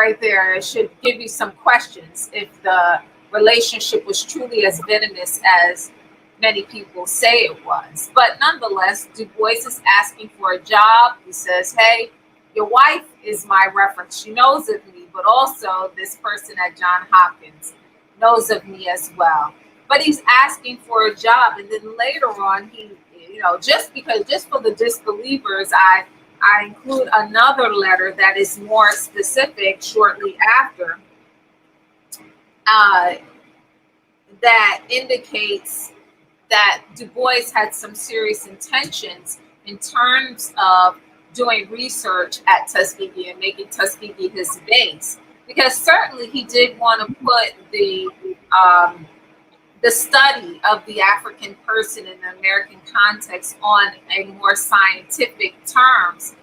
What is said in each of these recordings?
right there should give you some questions if the relationship was truly as venomous as many people say it was. But nonetheless, Du Bois is asking for a job. He says, hey, your wife is my reference. She knows of me, but also this person at Johns Hopkins knows of me as well. But he's asking for a job. And then later on, he, just for the disbelievers, I include another letter that is more specific shortly after, that indicates that Du Bois had some serious intentions in terms of doing research at Tuskegee and making Tuskegee his base, because certainly he did want to put the study of the African person in the American context on a more scientific terms.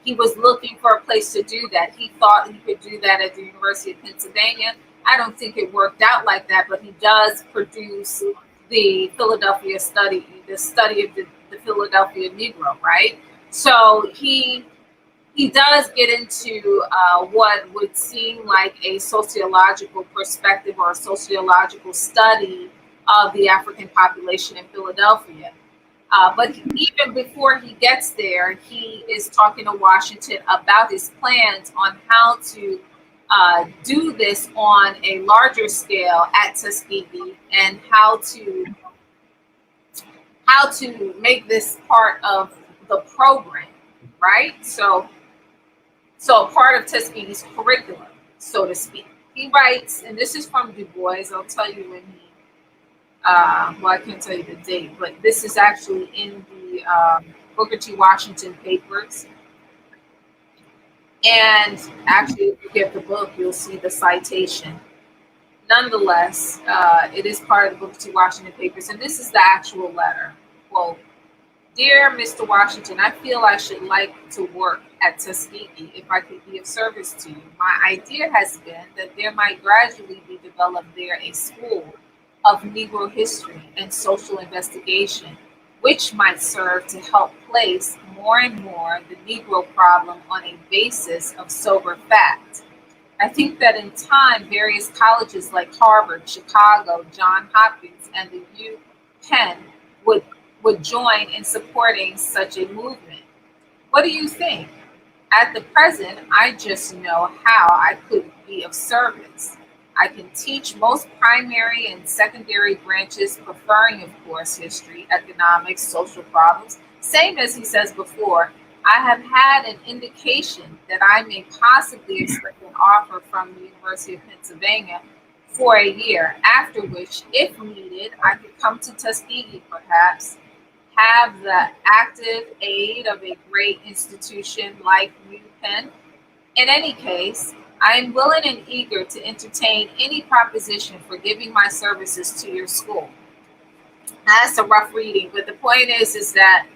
He was looking for a place to do that. He thought he could do that at the University of Pennsylvania. I don't think it worked out like that, but he does produce the Philadelphia study, the study of the Philadelphia Negro, right? So he does get into what would seem like a sociological perspective or a sociological study of the African population in Philadelphia. But even before he gets there, he is talking to Washington about his plans on how to do this on a larger scale at Tuskegee, and how to make this part of the program, right? So part of Tuskegee's curriculum, so to speak. He writes, and this is from Du Bois. I'll tell you when he, I can't tell you the date, but this is actually in the Booker T. Washington papers. And actually, if you get the book, you'll see the citation. Nonetheless, it is part of the Booker T. Washington papers, and this is the actual letter. Quote, "Dear Mr. Washington, I feel I should like to work at Tuskegee if I could be of service to you. My idea has been that there might gradually be developed there a school of Negro history and social investigation, which might serve to help place more and more the Negro problem on a basis of sober fact. I think that in time, various colleges like Harvard, Chicago, Johns Hopkins, and the UPenn would join in supporting such a movement. What do you think? At the present, I just know how I could be of service. I can teach most primary and secondary branches, preferring, of course, history, economics, social problems. Same as he says before, I have had an indication that I may possibly expect an offer from the University of Pennsylvania for a year, after which, if needed, I could come to Tuskegee perhaps, have the active aid of a great institution like UPenn. In any case, I am willing and eager to entertain any proposition for giving my services to your school." That's a rough reading, but the point is that,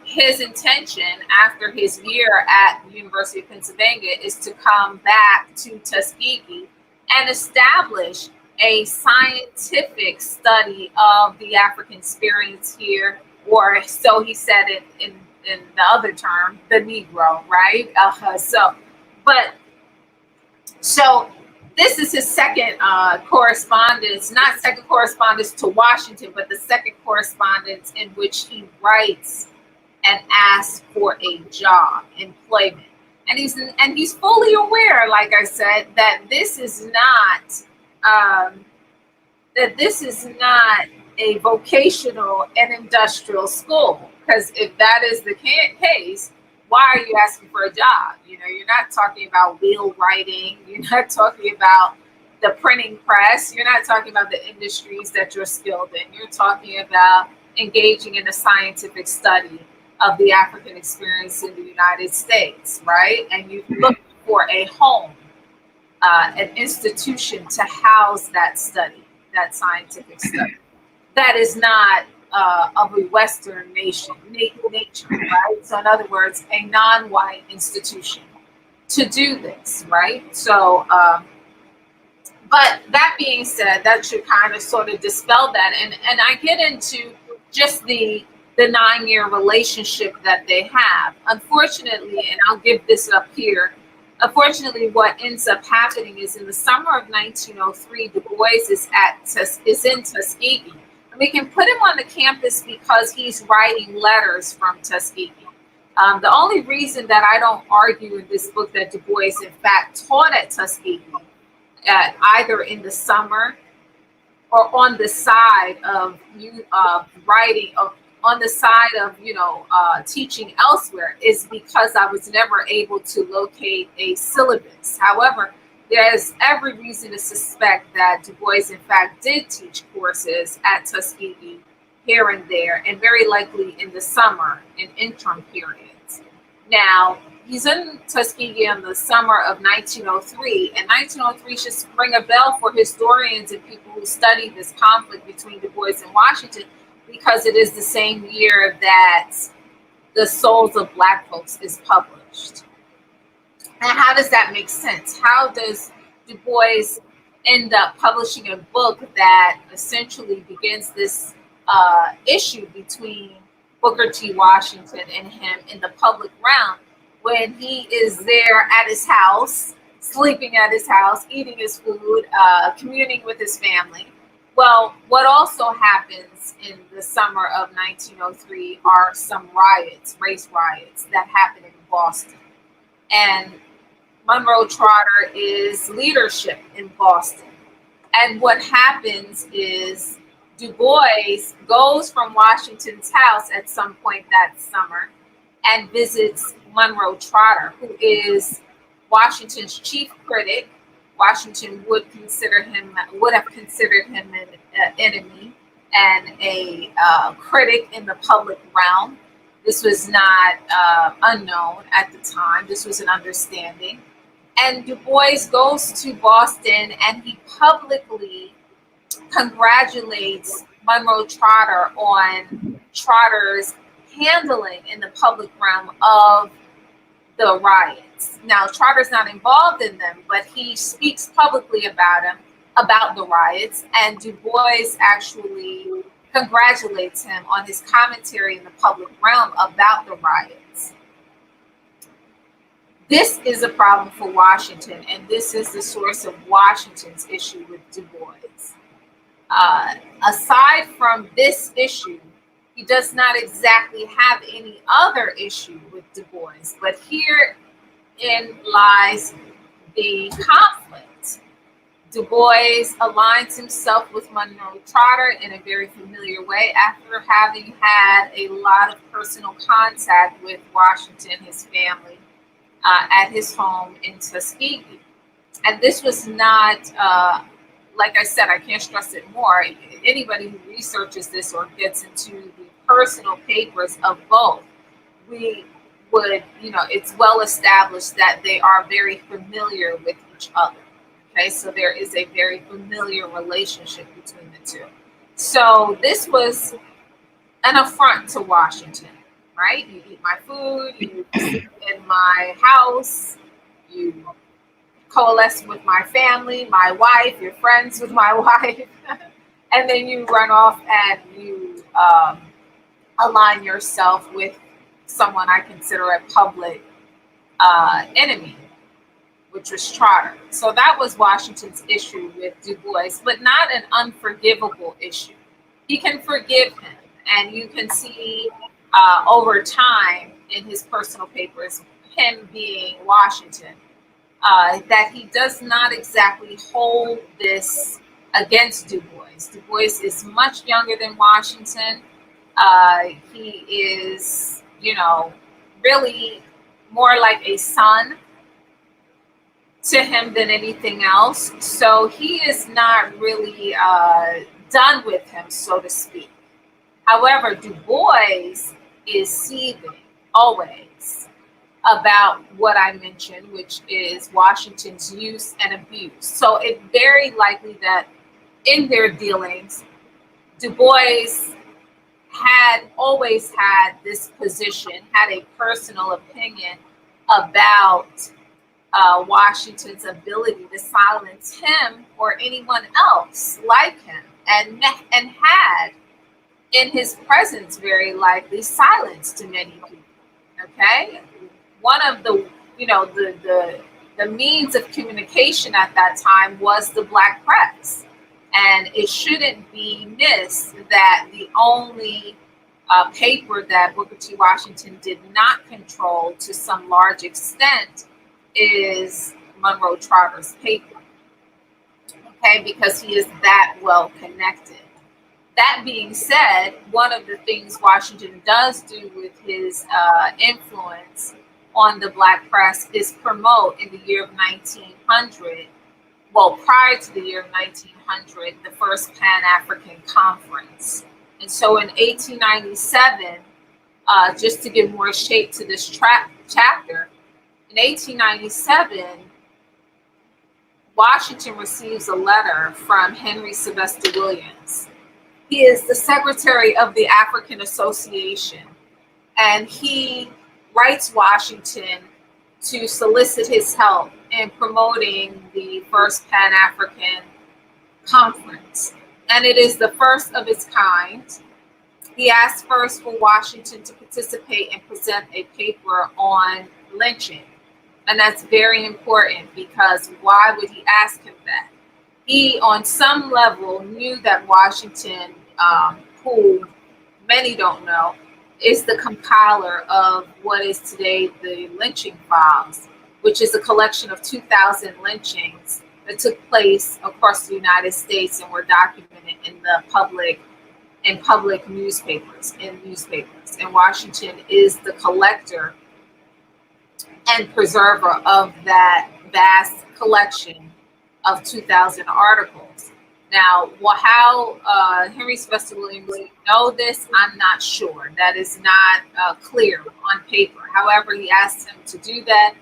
his intention after his year at the University of Pennsylvania is to come back to Tuskegee and establish a scientific study of the African experience here, or so he said it in the other term, the Negro, right? So this is his second correspondence, not second correspondence to Washington, but the second correspondence in which he writes and asks for a job, employment. And he's fully aware, like I said, that this is not a vocational and industrial school. Because if that is the case, why are you asking for a job? You're not talking about wheel writing. You're not talking about the printing press. You're not talking about the industries that you're skilled in. You're talking about engaging in a scientific study of the African experience in the United States, right? And you look for a home, an institution to house that study, that scientific study. That is not of a Western nature, right? So in other words, a non-white institution to do this, right? So, but that being said, that should kind of sort of dispel that. And I get into just the the 9-year relationship that they have. Unfortunately, and I'll give this up here, unfortunately, what ends up happening is in the summer of 1903, Du Bois is in Tuskegee. And we can put him on the campus because he's writing letters from Tuskegee. The only reason that I don't argue in this book that Du Bois, in fact, taught at Tuskegee, either in the summer or on the side of writing, on the side of teaching elsewhere, is because I was never able to locate a syllabus. However, there's every reason to suspect that Du Bois, in fact, did teach courses at Tuskegee here and there, and very likely in the summer in interim periods. Now, he's in Tuskegee in the summer of 1903, and 1903 should ring a bell for historians and people who study this conflict between Du Bois and Washington, because it is the same year that The Souls of Black Folks is published. And how does that make sense? How does Du Bois end up publishing a book that essentially begins this issue between Booker T. Washington and him in the public realm, when he is there at his house, sleeping at his house, eating his food, communing with his family? Well, what also happens in the summer of 1903 are some riots, race riots, that happen in Boston. And Monroe Trotter is leadership in Boston. And what happens is Du Bois goes from Washington's house at some point that summer and visits Monroe Trotter, who is Washington's chief critic. Washington would have considered him an enemy and a critic in the public realm. This was not unknown at the time. This was an understanding. And Du Bois goes to Boston and he publicly congratulates Monroe Trotter on Trotter's handling in the public realm of the riots. Now, Trotter's not involved in them, but he speaks publicly about the riots, and Du Bois actually congratulates him on his commentary in the public realm about the riots. This is a problem for Washington, and this is the source of Washington's issue with Du Bois. Aside from this issue, he does not exactly have any other issue with Du Bois, but herein lies the conflict. Du Bois aligns himself with Monroe Trotter in a very familiar way after having had a lot of personal contact with Washington, his family, at his home in Tuskegee. And this was not, like I said, I can't stress it more. Anybody who researches this or gets into the personal papers of both, we would, it's well established that they are very familiar with each other. Okay, so there is a very familiar relationship between the two. So this was an affront to Washington, right? You eat my food, you sleep in my house, you coalesce with my family, my wife, you're friends with my wife, and then you run off and you align yourself with someone I consider a public enemy, which was Trotter. So that was Washington's issue with Du Bois, but not an unforgivable issue. He can forgive him, and you can see over time in his personal papers, him being Washington, that he does not exactly hold this against Du Bois. Du Bois is much younger than Washington. He is, really more like a son to him than anything else. So he is not really done with him, so to speak. However, Du Bois is seething always about what I mentioned, which is Washington's use and abuse. So it's very likely that in their dealings, Du Bois had always had this position, had a personal opinion about Washington's ability to silence him or anyone else like him, and had in his presence, very likely silenced many people. Okay, one of the the means of communication at that time was the black press, and it shouldn't be missed that the only paper that Booker T. Washington did not control to some large extent is Monroe Trotter's paper. Okay, because he is that well connected. That being said, one of the things Washington does do with his influence on the black press is promote in the year of 1900, well, prior to the year of 1900, the first Pan-African Conference. And so in 1897, just to give more shape to this chapter, in 1897, Washington receives a letter from Henry Sylvester Williams. He is the secretary of the African Association, and he writes Washington to solicit his help in promoting the first Pan-African Conference. And it is the first of its kind. He asked first for Washington to participate and present a paper on lynching. And that's very important, because why would he ask him that? He, on some level, knew that Washington, who many don't know, is the compiler of what is today the lynching files, which is a collection of 2,000 lynchings that took place across the United States and were documented in the public newspapers. And Washington is the collector and preserver of that vast collection of 2,000 articles. Now, how Henry Sylvester Williams would know this, I'm not sure. That is not clear on paper. However, he asked him to do that.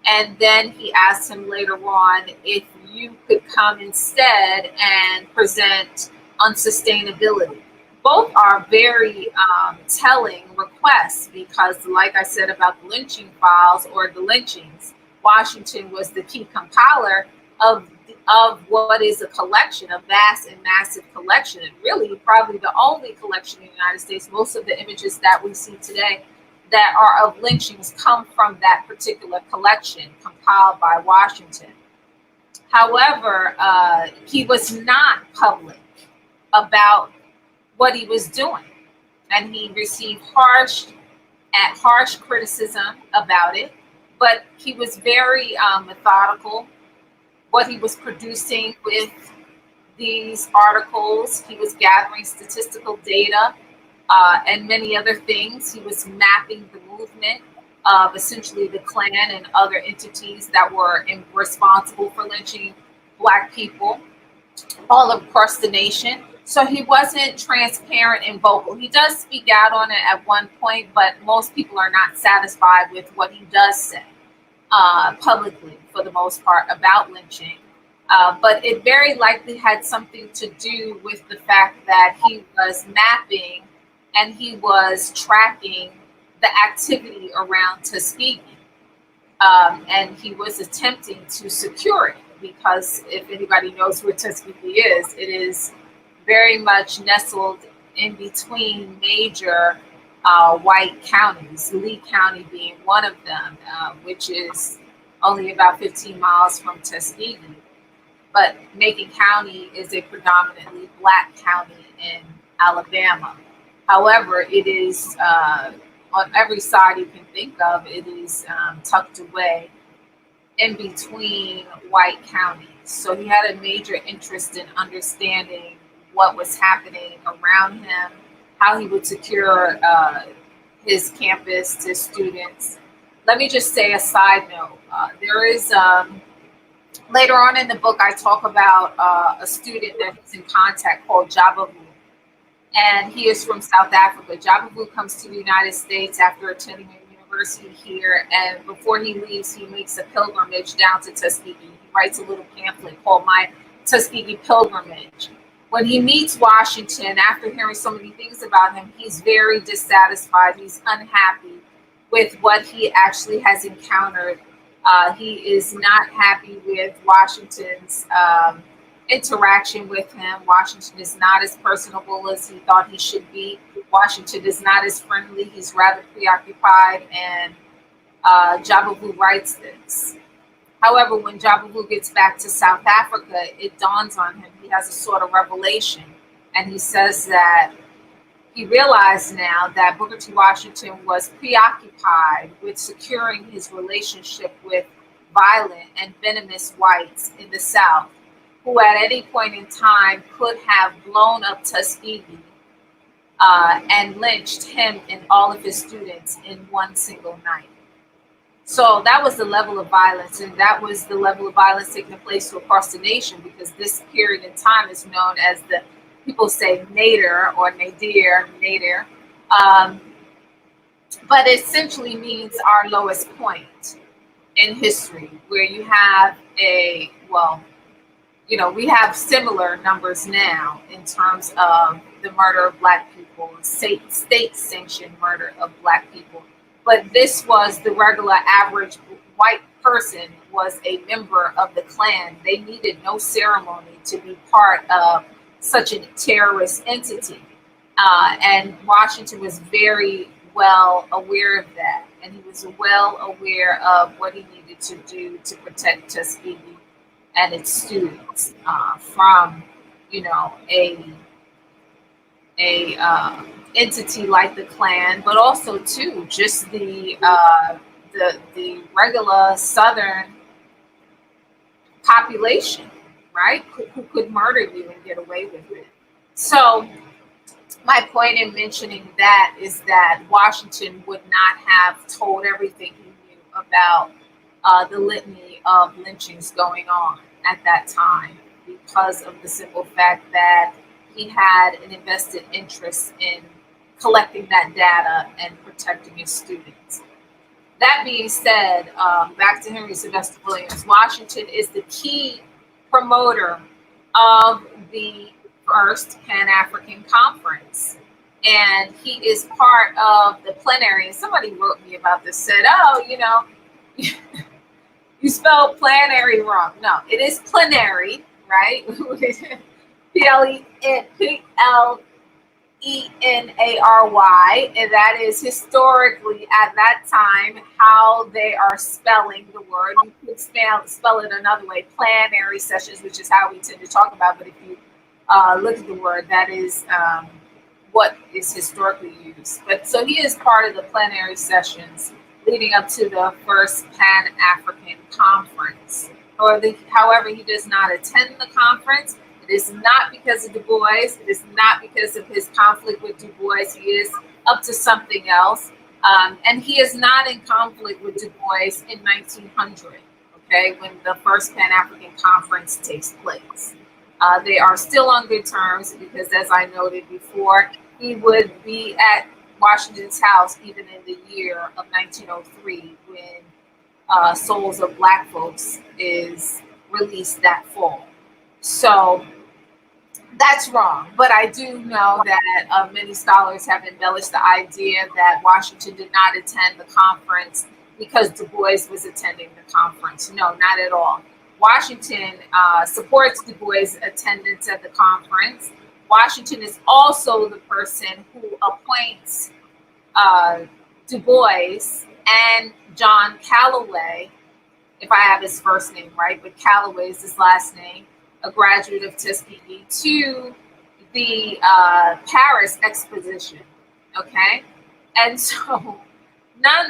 And then he asked him later on if you could come instead and present on sustainability. Both are very telling requests, because, like I said about the lynching files or the lynchings, Washington was the key compiler of what is a collection, a vast and massive collection, and really probably the only collection in the United States. Most of the images that we see today that are of lynchings come from that particular collection compiled by Washington. However, he was not public about what he was doing, and he received harsh criticism about it, but he was very methodical. What he was producing with these articles, he was gathering statistical data and many other things. He was mapping the movement of essentially the Klan and other entities that were responsible for lynching Black people all across the nation. So he wasn't transparent and vocal. He does speak out on it at one point, but most people are not satisfied with what he does say publicly, for the most part, about lynching. But it very likely had something to do with the fact that he was mapping and he was tracking the activity around Tuskegee. And he was attempting to secure it, because if anybody knows where Tuskegee is, it is very much nestled in between major white counties, Lee County being one of them, which is only about 15 miles from Tuskegee. But Macon County is a predominantly Black county in Alabama. However, it is on every side you can think of, it is tucked away in between white counties. So he had a major interest in understanding what was happening around him, how he would secure his campus to students. Let me just say a side note. There is, later on in the book, I talk about a student that he's in contact called Jabavu. And he is from South Africa. Jabavu comes to the United States after attending a university here. And before he leaves, he makes a pilgrimage down to Tuskegee. He writes a little pamphlet called My Tuskegee Pilgrimage. When he meets Washington, after hearing so many things about him, he's very dissatisfied. He's unhappy with what he actually has encountered. He is not happy with Washington's interaction with him. Washington is not as personable as he thought he should be. Washington is not as friendly. He's rather preoccupied, and Jabavu writes this. However, when Jabavu gets back to South Africa, it dawns on him. He has a sort of revelation, and he says that he realized now that Booker T. Washington was preoccupied with securing his relationship with violent and venomous whites in the South, who at any point in time could have blown up Tuskegee and lynched him and all of his students in one single night. So that was the level of violence, and that was the level of violence taking place across the nation, because this period in time is known as the, people say nadir or nadir, but it essentially means our lowest point in history, where you have a, well, you know, we have similar numbers now in terms of the murder of Black people, state-sanctioned murder of Black people. But this was the regular average white person was a member of the Klan. They needed no ceremony to be part of such a terrorist entity. And Washington was very well aware of that. And he was well aware of what he needed to do to protect Tuskegee and its students from, you know, a entity like the Klan, but also too just the regular Southern population, right? Who could murder you and get away with it. So my point in mentioning that is that Washington would not have told everything he knew about the litany of lynchings going on at that time, because of the simple fact that he had an invested interest in collecting that data and protecting his students. That being said, back to Henry Sylvester Williams, Washington is the key promoter of the first Pan-African Conference. And he is part of the plenary. And somebody wrote me about this, said, oh, you know, you spelled plenary wrong. No, it is plenary, right? P-L-E-N-A-R-Y, and that is historically at that time how they are spelling the word. You could spell it another way, plenary sessions, which is how we tend to talk about. But if you look at the word, that is what is historically used. But so he is part of the plenary sessions leading up to the first Pan-African Conference. However, he does not attend the conference. It is not because of Dubois. It is not because of his conflict with Dubois. He is up to something else. And he is not in conflict with Dubois in 1900, okay, when the first Pan-African Conference takes place. They are still on good terms because, as I noted before, he would be at Washington's house even in the year of 1903 when Souls of Black Folks is released that fall. So that's wrong. But I do know that many scholars have embellished the idea that Washington did not attend the conference because Du Bois was attending the conference. No, not at all. Washington supports Du Bois' attendance at the conference. Washington is also the person who appoints Du Bois and John Calloway, if I have his first name right, but Calloway is his last name, a graduate of Tuskegee, to the Paris Exposition, okay? And so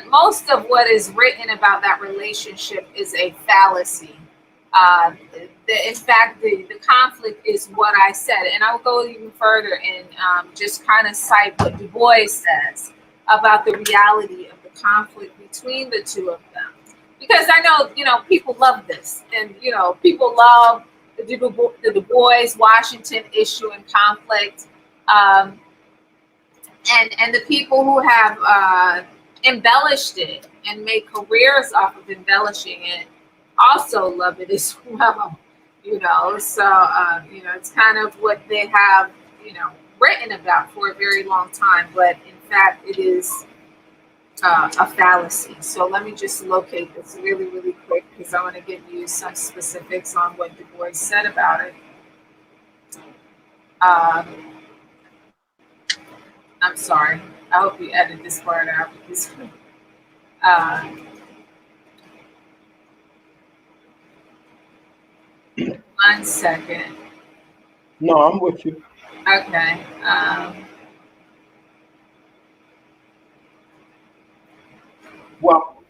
most of what is written about that relationship is a fallacy. In fact, the conflict is what I said, and I will go even further and just kind of cite what Du Bois says about the reality of the conflict between the two of them. Because I know, people love this, and, people love the Du Bois Washington issue and conflict. And the people who have embellished it and made careers off of embellishing it also love it as well, So, it's kind of what they have, written about for a very long time. But in fact, it is a fallacy. So let me just locate this really, really quick because I want to give you some specifics on what Du Bois said about it. Um, I'm sorry. I hope you edit this part out because uh, 1 second. No, I'm with you. Okay. Well,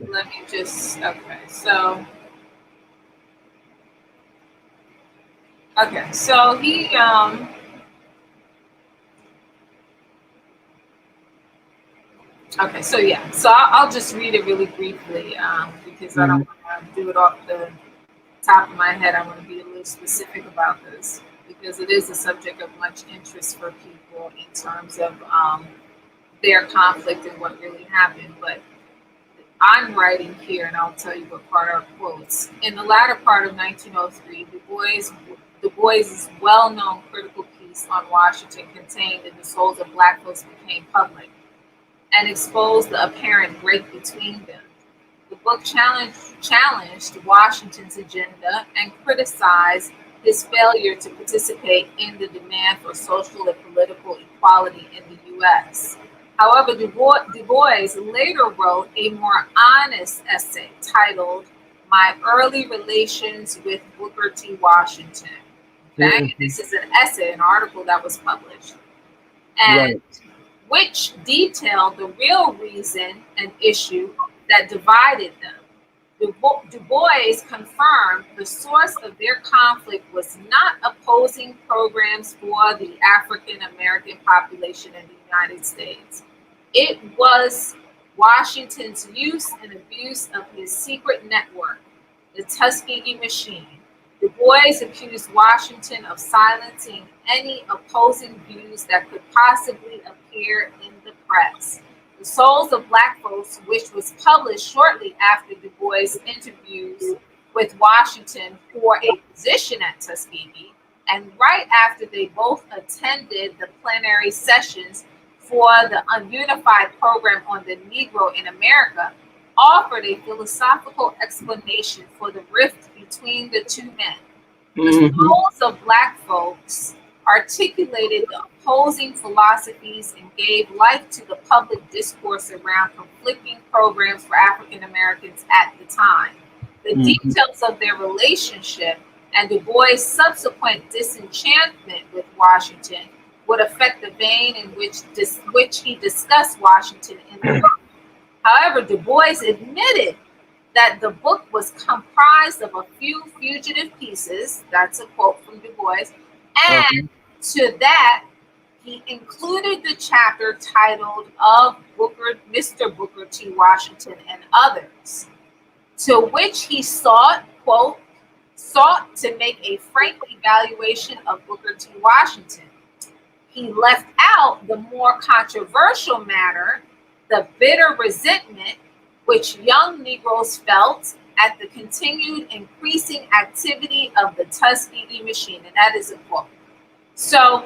Let me just, okay. So, okay. So he, okay. So yeah. So I'll just read it really briefly because I don't want to do it off the top of my head. I want to be a little specific about this because it is a subject of much interest for people in terms of their conflict and what really happened. But I'm writing here, and I'll tell you what part are quotes. In the latter part of 1903, Du Bois's well-known critical piece on Washington contained in the souls of black folks became public and exposed the apparent break between them. The book challenged Washington's agenda and criticized his failure to participate in the demand for social and political equality in the U.S. However, Du Bois later wrote a more honest essay titled My Early Relations with Booker T. Washington. Okay, this is an essay, an article that was published, and right. which detailed the real reason and issue that divided them. Du Bois confirmed the source of their conflict was not opposing programs for the African American population in the United States. It was Washington's use and abuse of his secret network, the Tuskegee machine. Du Bois accused Washington of silencing any opposing views that could possibly appear in the press. The Souls of Black Folks, which was published shortly after Du Bois' interviews with Washington for a position at Tuskegee, and right after they both attended the plenary sessions for the Ununified Program on the Negro in America, offered a philosophical explanation for the rift between the two men. The Souls of Black Folks articulated the opposing philosophies and gave life to the public discourse around conflicting programs for African Americans at the time. The details of their relationship and Du Bois' subsequent disenchantment with Washington would affect the vein in which he discussed Washington in the book. However, Du Bois admitted that the book was comprised of a few fugitive pieces, that's a quote from Du Bois, and to that, he included the chapter titled Of Mr. Booker T. Washington and Others, to which he sought to make a frank evaluation of Booker T. Washington. He left out the more controversial matter, the bitter resentment which young Negroes felt at the continued increasing activity of the Tuskegee machine. And that is a quote. So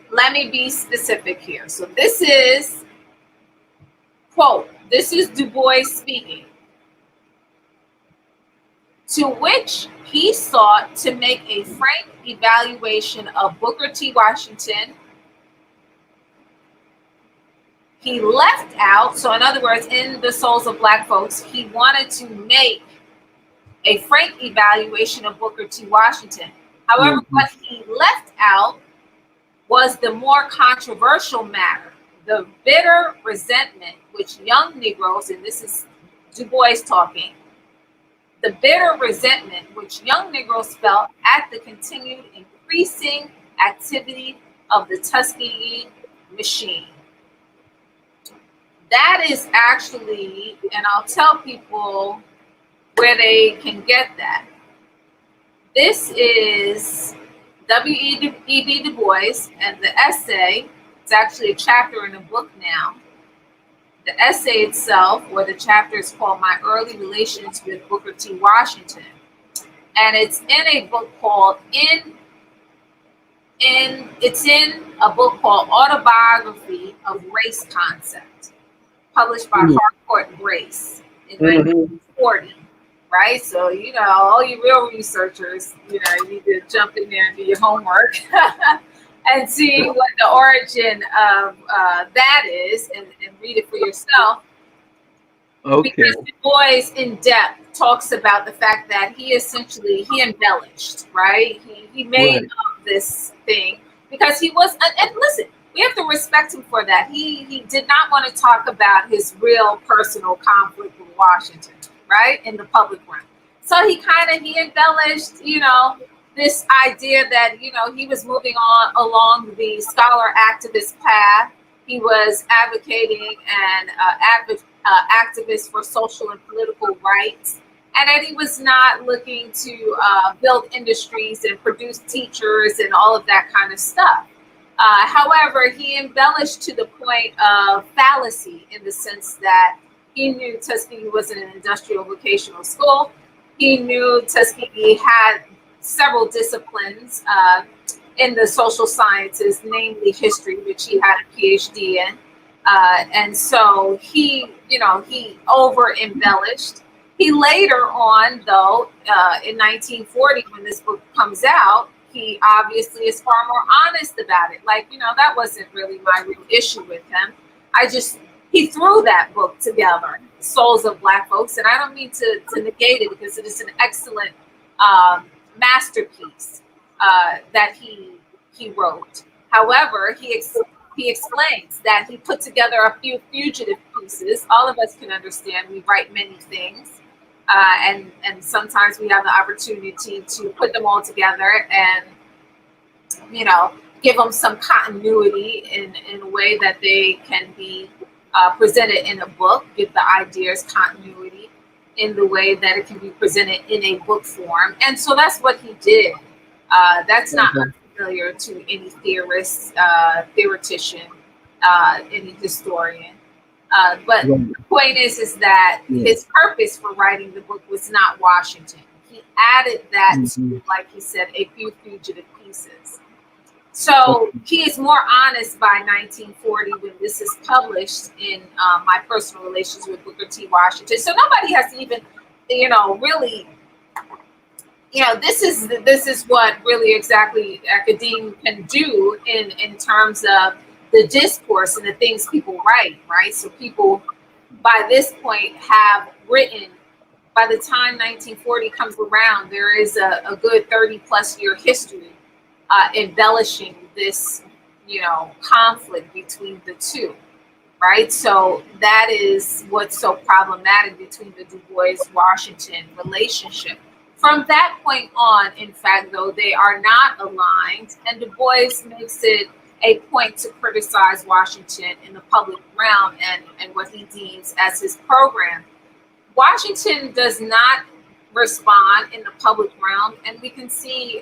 let me be specific here. So this is, quote, this is Du Bois speaking, to which he sought to make a frank evaluation of Booker T. Washington. He left out, so in other words, in the Souls of Black Folks, he wanted to make a frank evaluation of Booker T. Washington. However, what he left out was the more controversial matter, the bitter resentment which young Negroes, and this is Du Bois talking, the bitter resentment which young Negroes felt at the continued increasing activity of the Tuskegee machine. That is actually, and I'll tell people where they can get that. This is W.E.B. Du Bois, and the essay, it's actually a chapter in a book now. The essay itself, or the chapter, is called My Early Relations with Booker T. Washington. And it's in a book called it's in a book called Autobiography of Race Concept, published by Harcourt Brace in 1940. right? So, all you real researchers, you need to jump in there and do your homework and see what the origin of that is, and read it for yourself. Okay. Because Du Bois in depth talks about the fact that he embellished, right? He made Right. up this thing because he was, and listen, we have to respect him for that. He did not want to talk about his real personal conflict with Washington, right, in the public realm. So he embellished, this idea that he was moving on along the scholar activist path. He was advocating and activist for social and political rights, and that he was not looking to build industries and produce teachers and all of that kind of stuff. However, he embellished to the point of fallacy in the sense that he knew Tuskegee was an industrial vocational school. He knew Tuskegee had several disciplines in the social sciences, namely history, which he had a PhD in. And so he over embellished. He later on, though, in 1940, when this book comes out, he obviously is far more honest about it. Like, that wasn't really my real issue with him. He threw that book together, Souls of Black Folks. And I don't mean to negate it, because it is an excellent masterpiece that he wrote. However, he explains that he put together a few fugitive pieces. All of us can understand we write many things, and sometimes we have the opportunity to put them all together and give them some continuity in a way that they can be presented in a book. Give the ideas continuity in the way that it can be presented in a book form, and so that's what he did. That's not unfamiliar to any theorist, theoretician, any historian. But the point is that his purpose for writing the book was not Washington. He added that to, like he said, a few fugitive pieces. So he is more honest by 1940 when this is published in My Personal Relations with Booker T. Washington. So nobody has to even, really, this is what really exactly academia can do in terms of the discourse and the things people write, right? So people by this point have written, by the time 1940 comes around, there is a good 30 plus year history embellishing this, conflict between the two, right? So that is what's so problematic between the Du Bois-Washington relationship. From that point on, in fact, though, they are not aligned, and Du Bois makes it a point to criticize Washington in the public realm and what he deems as his program. Washington does not respond in the public realm, and we can see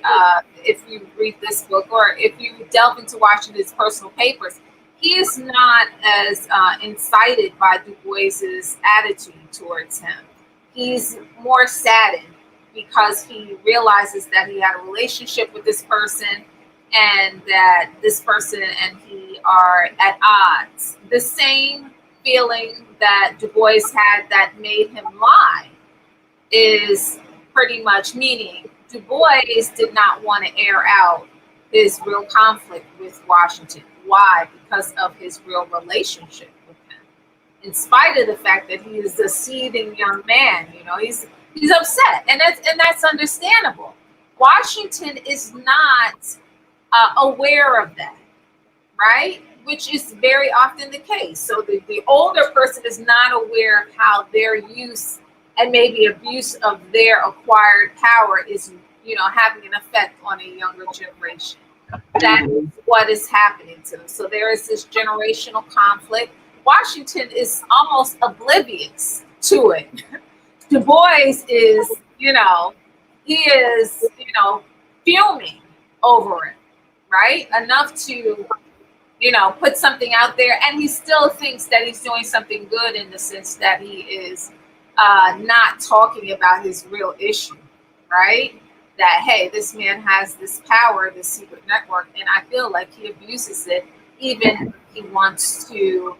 if you read this book or if you delve into Washington's personal papers, he is not as incited by Du Bois's attitude towards him. He's more saddened because he realizes that he had a relationship with this person and that this person and he are at odds. The same feeling that Du Bois had that made him lie is pretty much meaning Du Bois did not want to air out his real conflict with Washington. Why? Because of his real relationship with him. In spite of the fact that he is a seething young man, he's upset, and that's understandable. Washington is not aware of that, right? Which is very often the case. So the older person is not aware of how their use and maybe abuse of their acquired power is, having an effect on a younger generation. That is what is happening to them. So there is this generational conflict. Washington is almost oblivious to it. Du Bois is, he is, fuming over it, right? Enough to, put something out there. And he still thinks that he's doing something good in the sense that he is not talking about his real issue, right? That, hey, this man has this power, this secret network, and I feel like he abuses it, even if he wants to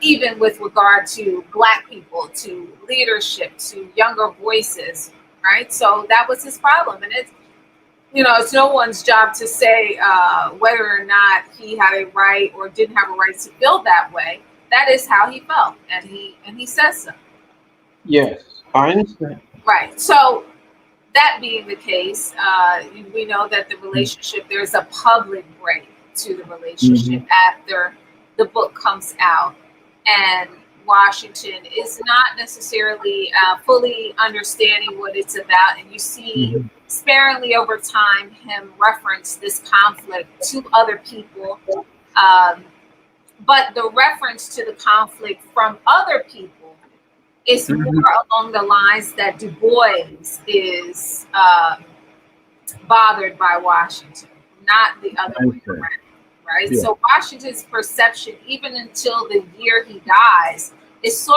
even with regard to Black people, to leadership, to younger voices, right? So that was his problem. And it's no one's job to say whether or not he had a right or didn't have a right to feel that way. That is how he felt, and he says so. Yes, I understand. Right. So that being the case, we know that the relationship, there's a public break to the relationship Mm-hmm. after the book comes out. And Washington is not necessarily fully understanding what it's about. And you see Mm-hmm. sparingly over time him reference this conflict to other people. Um, but the reference to the conflict from other people is more Mm-hmm. along the lines that Dubois is bothered by Washington, not the other I way understand. around, right? Yeah. So Washington's perception, even until the year he dies, is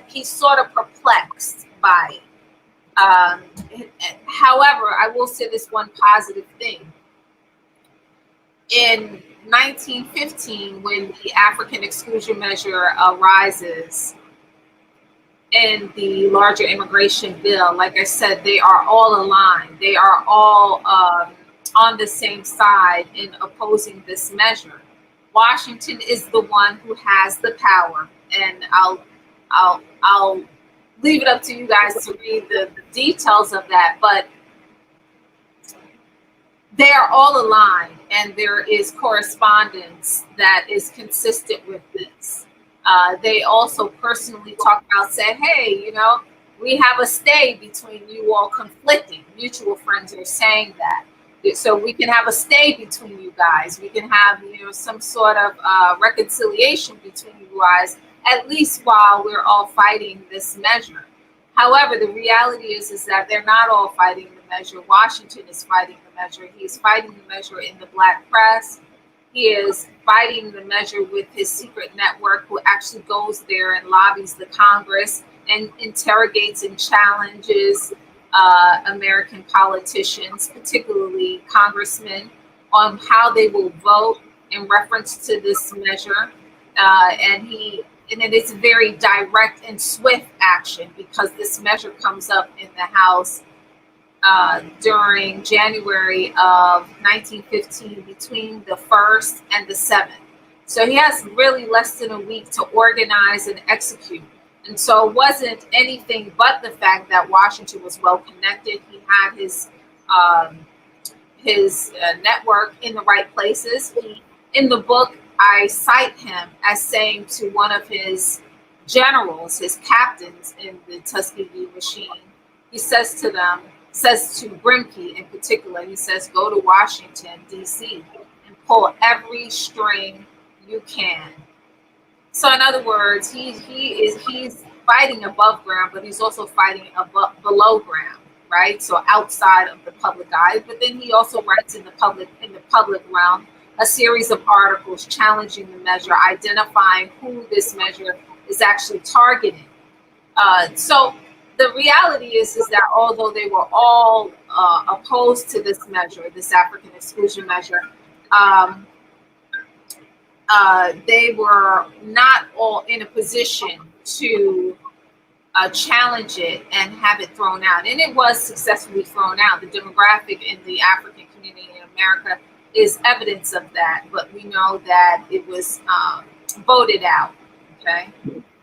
he's sort of perplexed by it. Um, However, I will say this one positive thing. In 1915, when the African exclusion measure arises, in the larger immigration bill, like I said, they are all aligned. They are all on the same side in opposing this measure. Washington is the one who has the power, and I'll leave it up to you guys to read the details of that. But they are all aligned, and there is correspondence that is consistent with this. They also personally talk about, say, hey, we have a stay between you all conflicting. Mutual friends are saying that. So we can have a stay between you guys. We can have, some sort of reconciliation between you guys, at least while we're all fighting this measure. However, the reality is that they're not all fighting the measure. Washington is fighting the measure. He is fighting the measure in the Black press. He is fighting the measure with his secret network, who actually goes there and lobbies the Congress and interrogates and challenges American politicians, particularly congressmen, on how they will vote in reference to this measure. And it is very direct and swift action, because this measure comes up in the House during January of 1915, between the 1st and the 7th. So he has really less than a week to organize and execute. And so it wasn't anything but the fact that Washington was well connected. He had his network in the right places. In the book, I cite him as saying to one of his generals, his captains in the Tuskegee machine, he says to Grimke in particular, he says, go to Washington, D.C., and pull every string you can. So in other words, he's fighting above ground, but he's also fighting below ground, right? So outside of the public eye. But then he also writes in the public realm a series of articles challenging the measure, identifying who this measure is actually targeting. So the reality is that although they were all opposed to this measure, this African exclusion measure, they were not all in a position to challenge it and have it thrown out. And it was successfully thrown out. The demographic in the African community in America is evidence of that, but we know that it was voted out, okay,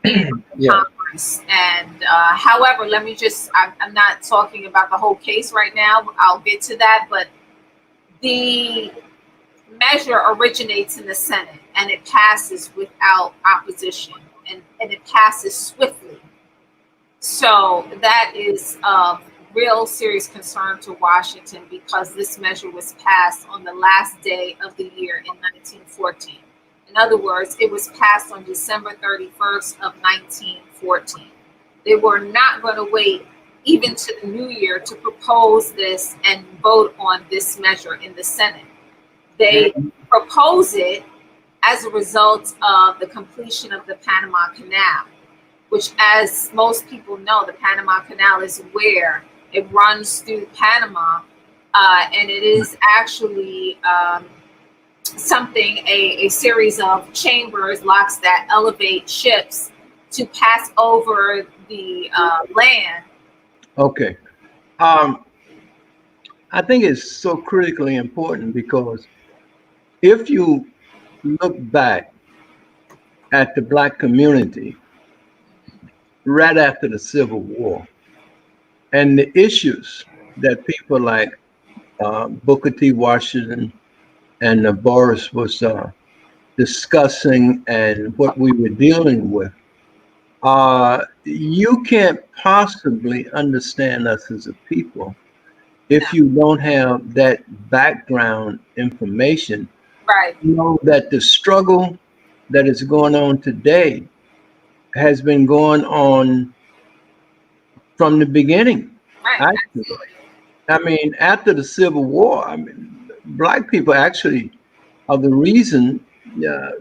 in Yeah. Congress. And however, I'm not talking about the whole case right now. I'll get to that, but the measure originates in the Senate, and it passes without opposition, and it passes swiftly. So that is of real serious concern to Washington, because this measure was passed on the last day of the year in 1914. In other words, it was passed on December 31st of 1914. They were not going to wait even to the new year to propose this and vote on this measure in the Senate. They propose it as a result of the completion of the Panama Canal, which, as most people know, the Panama Canal is where it runs through Panama, and it is actually something, a series of chambers, locks that elevate ships to pass over the land. Okay. I think it's so critically important because if you look back at the Black community right after the Civil War and the issues that people like Booker T. Washington and Boris was discussing and what we were dealing with, you can't possibly understand us as a people if you don't have that background information. Right, You know that the struggle that is going on today has been going on from the beginning. right, Actually, I mean, after the Civil War, I mean, Black people actually are the reason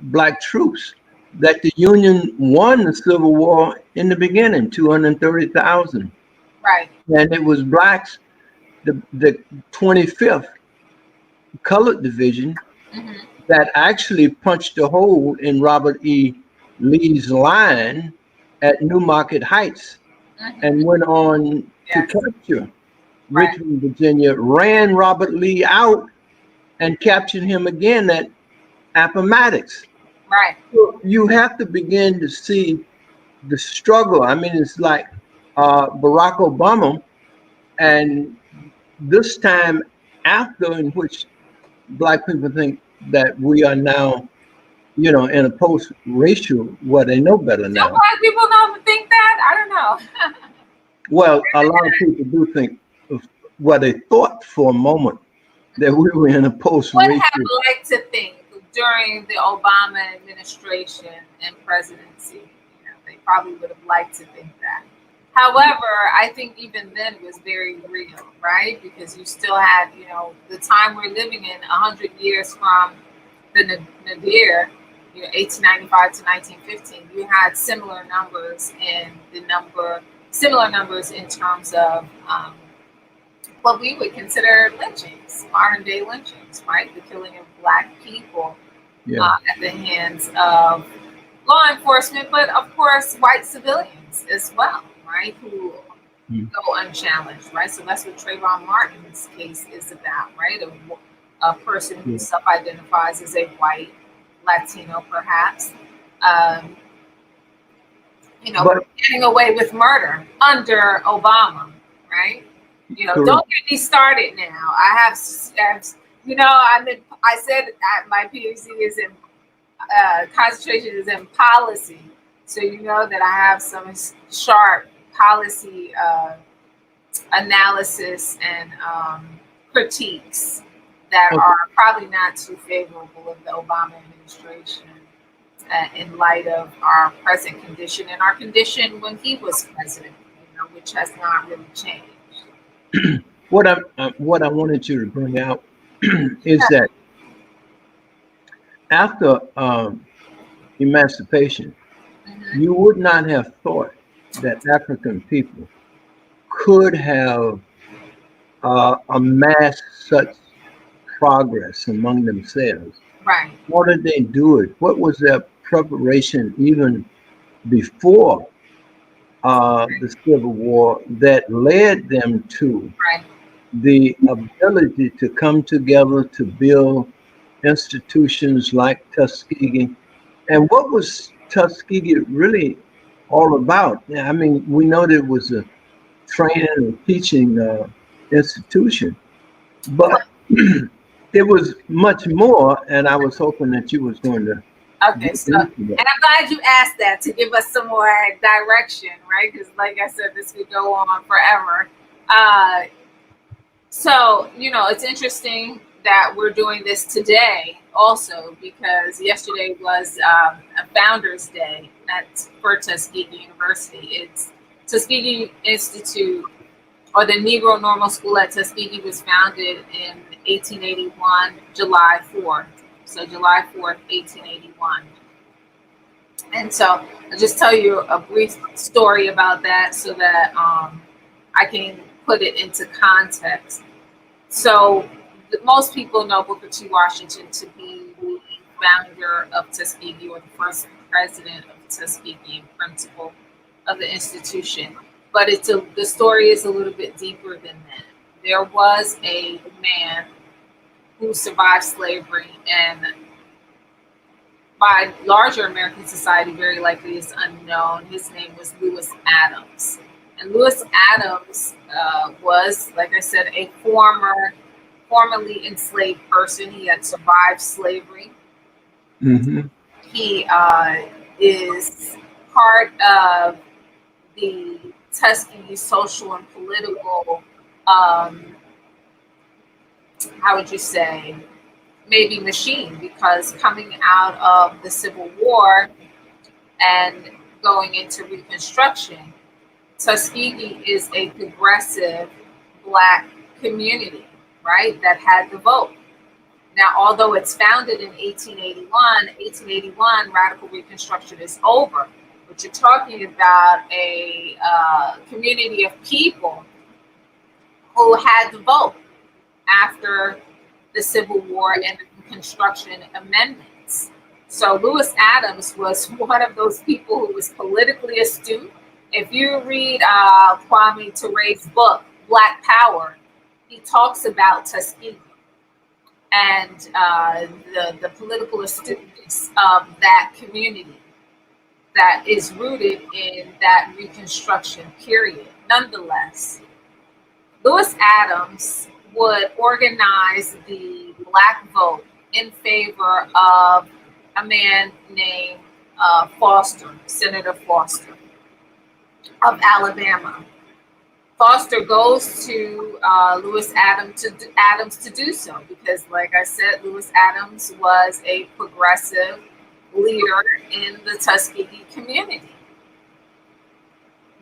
Black troops that the Union won the Civil War in the beginning, 230,000. right. And it was Blacks, the 25th Colored Division, Hmm. that actually punched a hole in Robert E. Lee's line at New Market Heights Hmm. and went on to Yes, capture right, Richmond, Virginia, ran Robert Lee out and captured him again at Appomattox. right, So you have to begin to see the struggle. I mean, it's like Barack Obama, and this time after, in which Black people think that we are now, in a post-racial, well, they know better don't now. Black people not think that? I don't know. Well, a lot of people do think, well, they thought for a moment that we were in a Would have post-racial. liked to think during the Obama administration and presidency, they probably would have liked to think that. However, I think even then it was very real, right? Because you still had, the time we're living in, 100 years from the Nadir, 1895 to 1915, you had similar numbers in terms of what we would consider lynchings, modern day lynchings, right? The killing of Black people Yeah. at the hands of law enforcement, but of course, white civilians as well, right? Who Mm. go unchallenged, right? So that's what Trayvon Martin's case is about, right? A person who Yeah. self identifies as a white Latino, perhaps, um, But getting away with murder under Obama, right? correct. Don't get me started now. I said my PhD is in concentration is in policy, so you know that I have some sharp policy analysis and critiques that Okay. are probably not too favorable of the Obama administration in light of our present condition and our condition when he was president, which has not really changed. What I wanted you to bring out is that after emancipation, Hmm. you would not have thought that African people could have amassed such progress among themselves. Right. How did they do it? What was their preparation even before the Civil War that led them to Right. the ability to come together to build institutions like Tuskegee? And what was Tuskegee really all about? Yeah, I mean, we know that it was a training and teaching institution, but it was much more. And I was hoping that you was going to Okay, get so, into and that. I'm glad you asked that to give us some more direction, right? Because, like I said, this could go on forever. Uh, it's interesting that we're doing this today also because yesterday was a Founders Day for Tuskegee University. It's Tuskegee Institute, or the Negro Normal School at Tuskegee, was founded in 1881, July 4th. So July 4th, 1881. And so I'll just tell you a brief story about that so that I can put it into context. So most people know Booker T. Washington to be founder of Tuskegee, or the first president of Tuskegee, and principal of the institution. But the story is a little bit deeper than that. There was a man who survived slavery, and by larger American society, very likely is unknown. His name was Lewis Adams. And Lewis Adams was, like I said, a formerly enslaved person. He had survived slavery. Mm-hmm. He is part of the Tuskegee social and political, how would you say, maybe machine, because coming out of the Civil War and going into Reconstruction, Tuskegee is a progressive Black community, right, that had the vote. Now, although it's founded in 1881, radical Reconstruction is over. But you're talking about a community of people who had the vote after the Civil War and the Reconstruction amendments. So Lewis Adams was one of those people who was politically astute. If you read Kwame Ture's book, Black Power, he talks about Tuskegee and the political astuteness of that community that is rooted in that Reconstruction period. Nonetheless, Lewis Adams would organize the Black vote in favor of a man named Foster, Senator Foster of Alabama. Foster goes to Lewis Adams to do so because, like I said, Lewis Adams was a progressive leader in the Tuskegee community.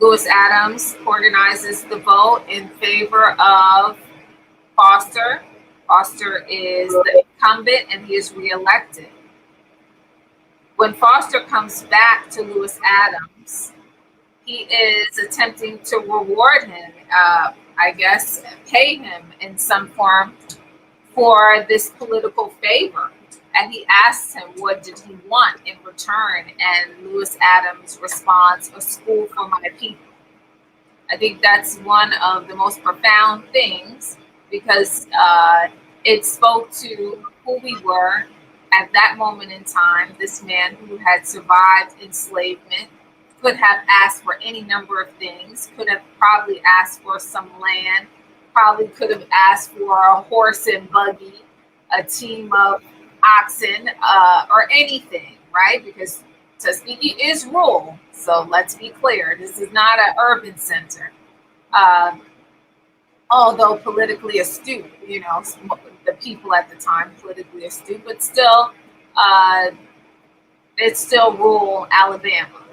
Lewis Adams organizes the vote in favor of Foster. Foster is the incumbent and he is reelected. When Foster comes back to Lewis Adams, he is attempting to reward him, I guess, pay him in some form for this political favor. And he asks him, what did he want in return? And Lewis Adams responds, a school for my people. I think that's one of the most profound things because it spoke to who we were at that moment in time. This man who had survived enslavement could have asked for any number of things, could have probably asked for some land, probably could have asked for a horse and buggy, a team of oxen, or anything, right? Because Tuskegee is rural, so let's be clear, this is not an urban center. Although politically astute, you know, the people at the time politically astute, but still, it's still rural Alabama.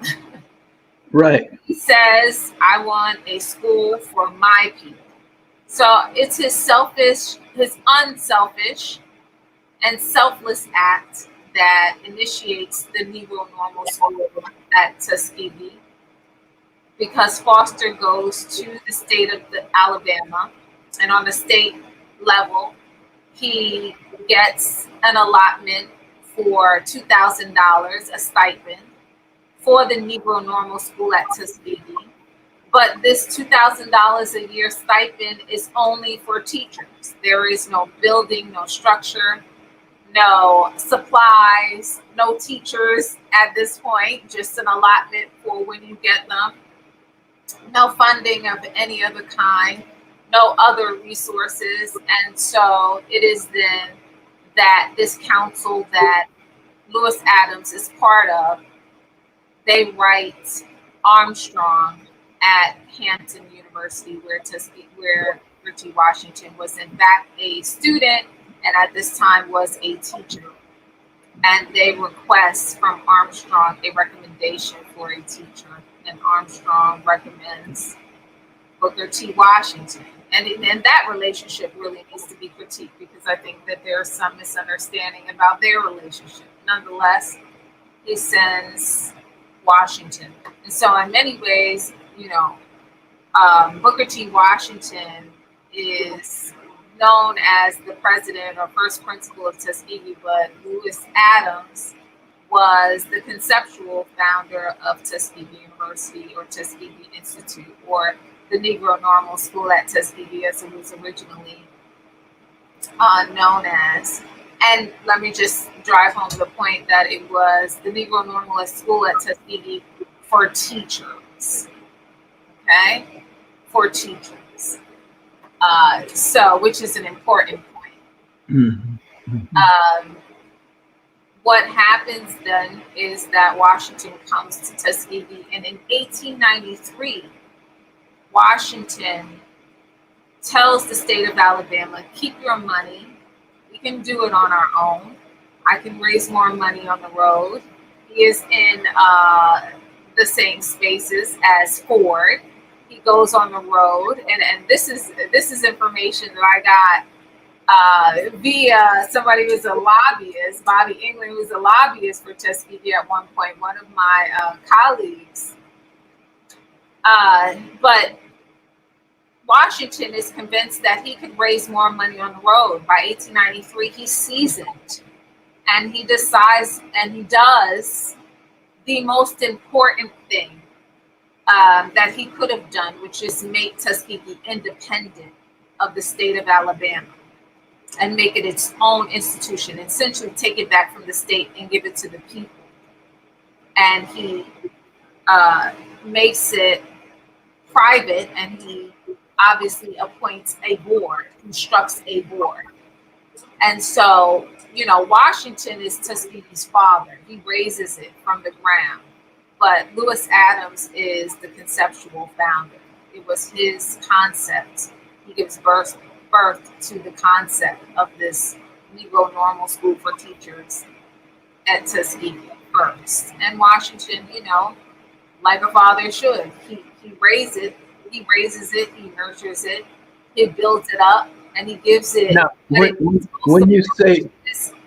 Right. He says, I want a school for my people. So it's his unselfish and selfless act that initiates the Negro Normal School at Tuskegee, because Foster goes to the state of Alabama, and on the state level, he gets an allotment for $2,000, a stipend, for the Negro Normal School at Tuskegee. But this $2,000 a year stipend is only for teachers. There is no building, no structure, no supplies, no teachers at this point, just an allotment for when you get them. No funding of any other kind, no other resources. And so it is then that this council that Lewis Adams is part of, they write Armstrong at Hampton University, where Richie Washington was in fact a student and at this time was a teacher. And they request from Armstrong a recommendation for a teacher. And Armstrong recommends Booker T. Washington. And that relationship really needs to be critiqued because I think that there's some misunderstanding about their relationship. Nonetheless, he sends Washington. And so in many ways, you know, Booker T. Washington is known as the president or first principal of Tuskegee, but Lewis Adams was the conceptual founder of Tuskegee University or Tuskegee Institute or the Negro Normal School at Tuskegee, as it was originally known as. And let me just drive home the point that it was the Negro Normalist School at Tuskegee for teachers. Okay? For teachers. So, which is an important point. What happens then is that Washington comes to Tuskegee, and in 1893, Washington tells the state of Alabama, keep your money. We can do it on our own. I can raise more money on the road. He is in the same spaces as Ford. He goes on the road, and this is information that I got via somebody who was a lobbyist, Bobby England, who was a lobbyist for Tuskegee at one point, one of my colleagues. But Washington is convinced that he could raise more money on the road. By 1893, he's seasoned, and he decides, and he does the most important thing that he could have done, which is make Tuskegee independent of the state of Alabama and make it its own institution, essentially take it back from the state and give it to the people. And he makes it private, and he obviously appoints a board, constructs a board. And so, you know, Washington is Tuskegee's father. He raises it from the ground. But Lewis Adams is the conceptual founder. It was his concept. He gives birth to the concept of this Negro Normal School for teachers at Tuskegee first. And Washington, you know, like a father should, he raises it, he nurtures it, he builds it up, and he gives it. Now, when you say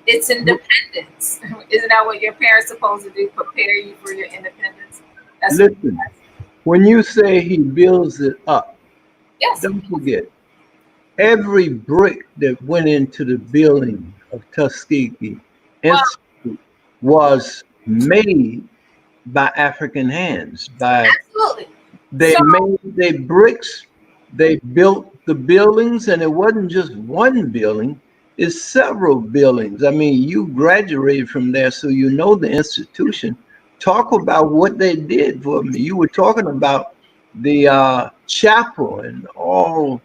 it's independence, isn't that what your parents supposed to do? Prepare you for your independence. That's listen, when you say he builds it up, yes, don't forget every brick that went into the building of Tuskegee Institute was made by African hands. Absolutely. They made their bricks, they built the buildings, and it wasn't just one building, it's several buildings. I mean, you graduated from there, so you know the institution. Talk about what they did for me. You were talking about the chapel and all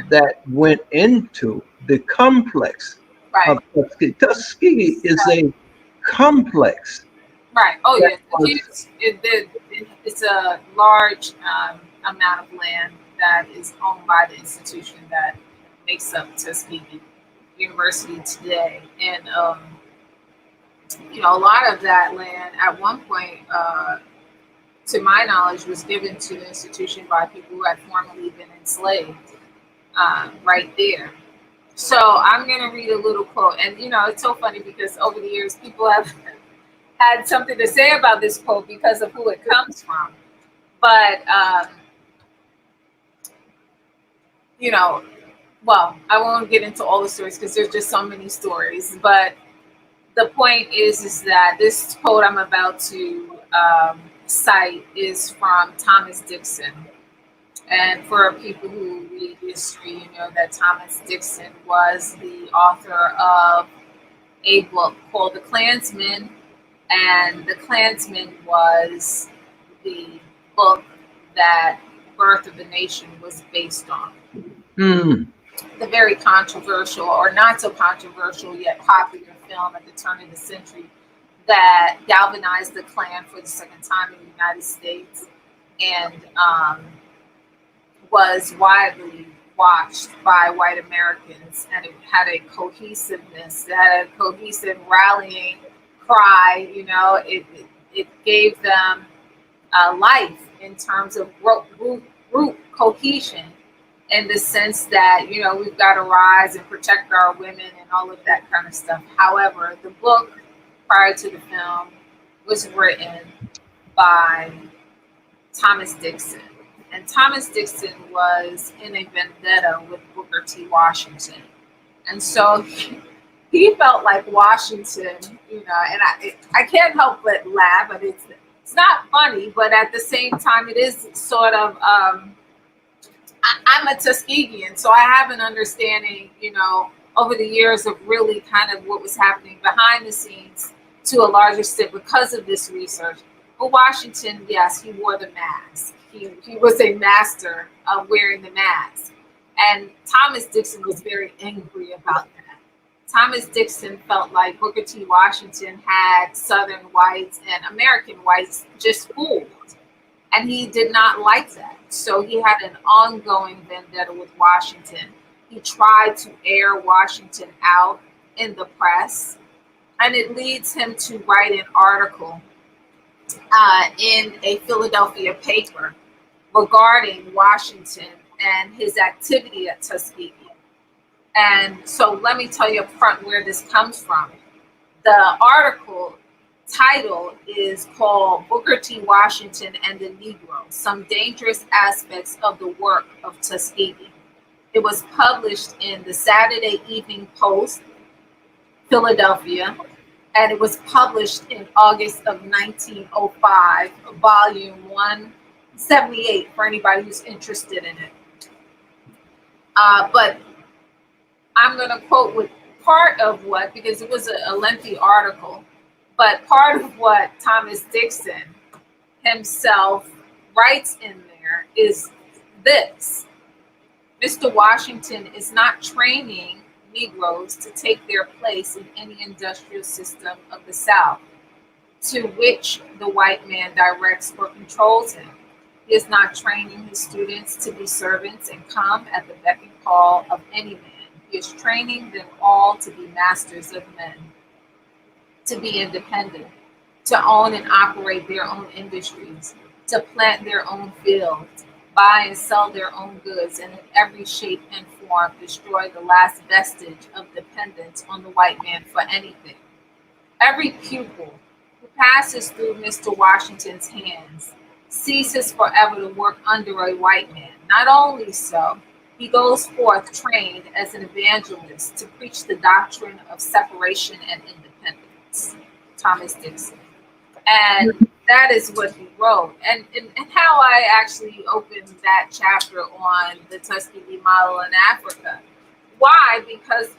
that went into the complex of Tuskegee. Tuskegee is a complex. Right. Oh, yeah. It's a large amount of land that is owned by the institution that makes up Tuskegee University today. And, you know, a lot of that land at one point, to my knowledge, was given to the institution by people who had formerly been enslaved right there. So I'm going to read a little quote. And, you know, it's so funny because over the years, people have had something to say about this quote because of who it comes from. But, you know, well, I won't get into all the stories because there's just so many stories. But the point is that this quote I'm about to cite is from Thomas Dixon. And for people who read history, you know that Thomas Dixon was the author of a book called The Klansman. And The Klansman was the book that Birth of the Nation was based on. The very controversial, or not so controversial yet popular film at the turn of the century that galvanized the Klan for the second time in the United States, and was widely watched by white Americans, and it had a cohesiveness, it had a cohesive rallying cry. You know, it gave them life in terms of group cohesion, in the sense that, you know, we've got to rise and protect our women and all of that kind of stuff. However, the book prior to the film was written by Thomas Dixon. And Thomas Dixon was in a vendetta with Booker T. Washington. And so he felt like Washington, and I can't help but laugh, but it's not funny, but at the same time, it is sort of, I'm a Tuskegeean, so I have an understanding, over the years of really kind of what was happening behind the scenes to a larger extent because of this research. But Washington, yes, he wore the mask. He was a master of wearing the mask. And Thomas Dixon was very angry about that. Thomas Dixon felt like Booker T. Washington had Southern whites and American whites just fooled. And he did not like that. So he had an ongoing vendetta with Washington. He tried to air Washington out in the press. And it leads him to write an article in a Philadelphia paper regarding Washington and his activity at Tuskegee. And so let me tell you up front where this comes from. The article title is called Booker T. Washington and the Negro, Some Dangerous Aspects of the Work of Tuskegee. It was published in the Saturday Evening Post, Philadelphia, and it was published in August of 1905, volume 178, for anybody who's interested in it. But I'm going to quote with part of what, because it was a lengthy article, but part of what Thomas Dixon himself writes in there is this. Mr. Washington is not training Negroes to take their place in any industrial system of the South to which the white man directs or controls him. He is not training his students to be servants and come at the beck and call of any man. He is training them all to be masters of men, to be independent, to own and operate their own industries, to plant their own fields, buy and sell their own goods, and in every shape and form destroy the last vestige of dependence on the white man for anything. Every pupil who passes through Mr. Washington's hands ceases forever to work under a white man. Not only so, he goes forth trained as an evangelist to preach the doctrine of separation and independence. Thomas Dixon. And that is what he wrote. And how I actually opened that chapter on the Tuskegee model in Africa. Why? Because,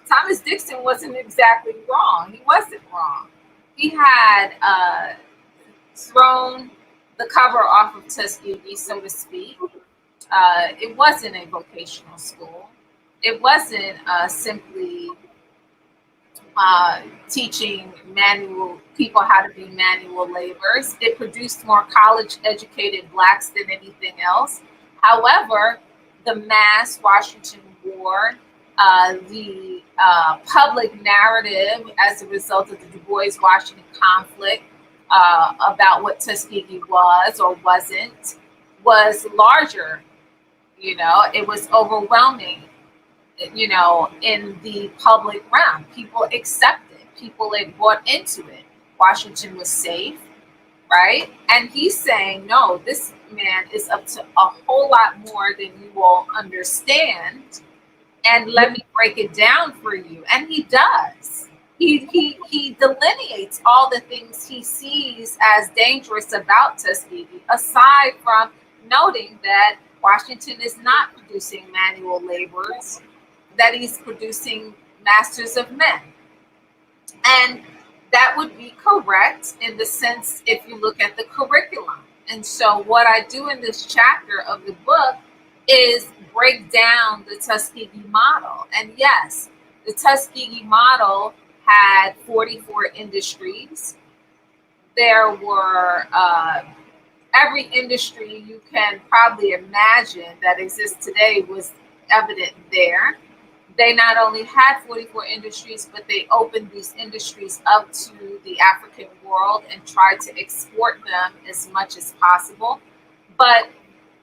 Thomas Dixon wasn't exactly wrong. He wasn't wrong. He had thrown the cover off of Tuskegee, so to speak. It wasn't a vocational school. It wasn't simply teaching people how to be manual laborers. It produced more college-educated blacks than anything else. However, the mask Washington wore, the public narrative as a result of the Dubois-Washington conflict about what Tuskegee was or wasn't, was larger. It was overwhelming. In the public realm, people accepted, people had bought into it. Washington was safe, right? And he's saying, no, this man is up to a whole lot more than you all understand. And let me break it down for you. And he does. He delineates all the things he sees as dangerous about Tuskegee, aside from noting that Washington is not producing manual laborers, that he's producing masters of men. And that would be correct in the sense if you look at the curriculum. And so what I do in this chapter of the book is break down the Tuskegee model. And yes, the Tuskegee model had 44 industries. There were every industry you can probably imagine that exists today was evident there. They not only had 44 industries, but they opened these industries up to the African world and tried to export them as much as possible. But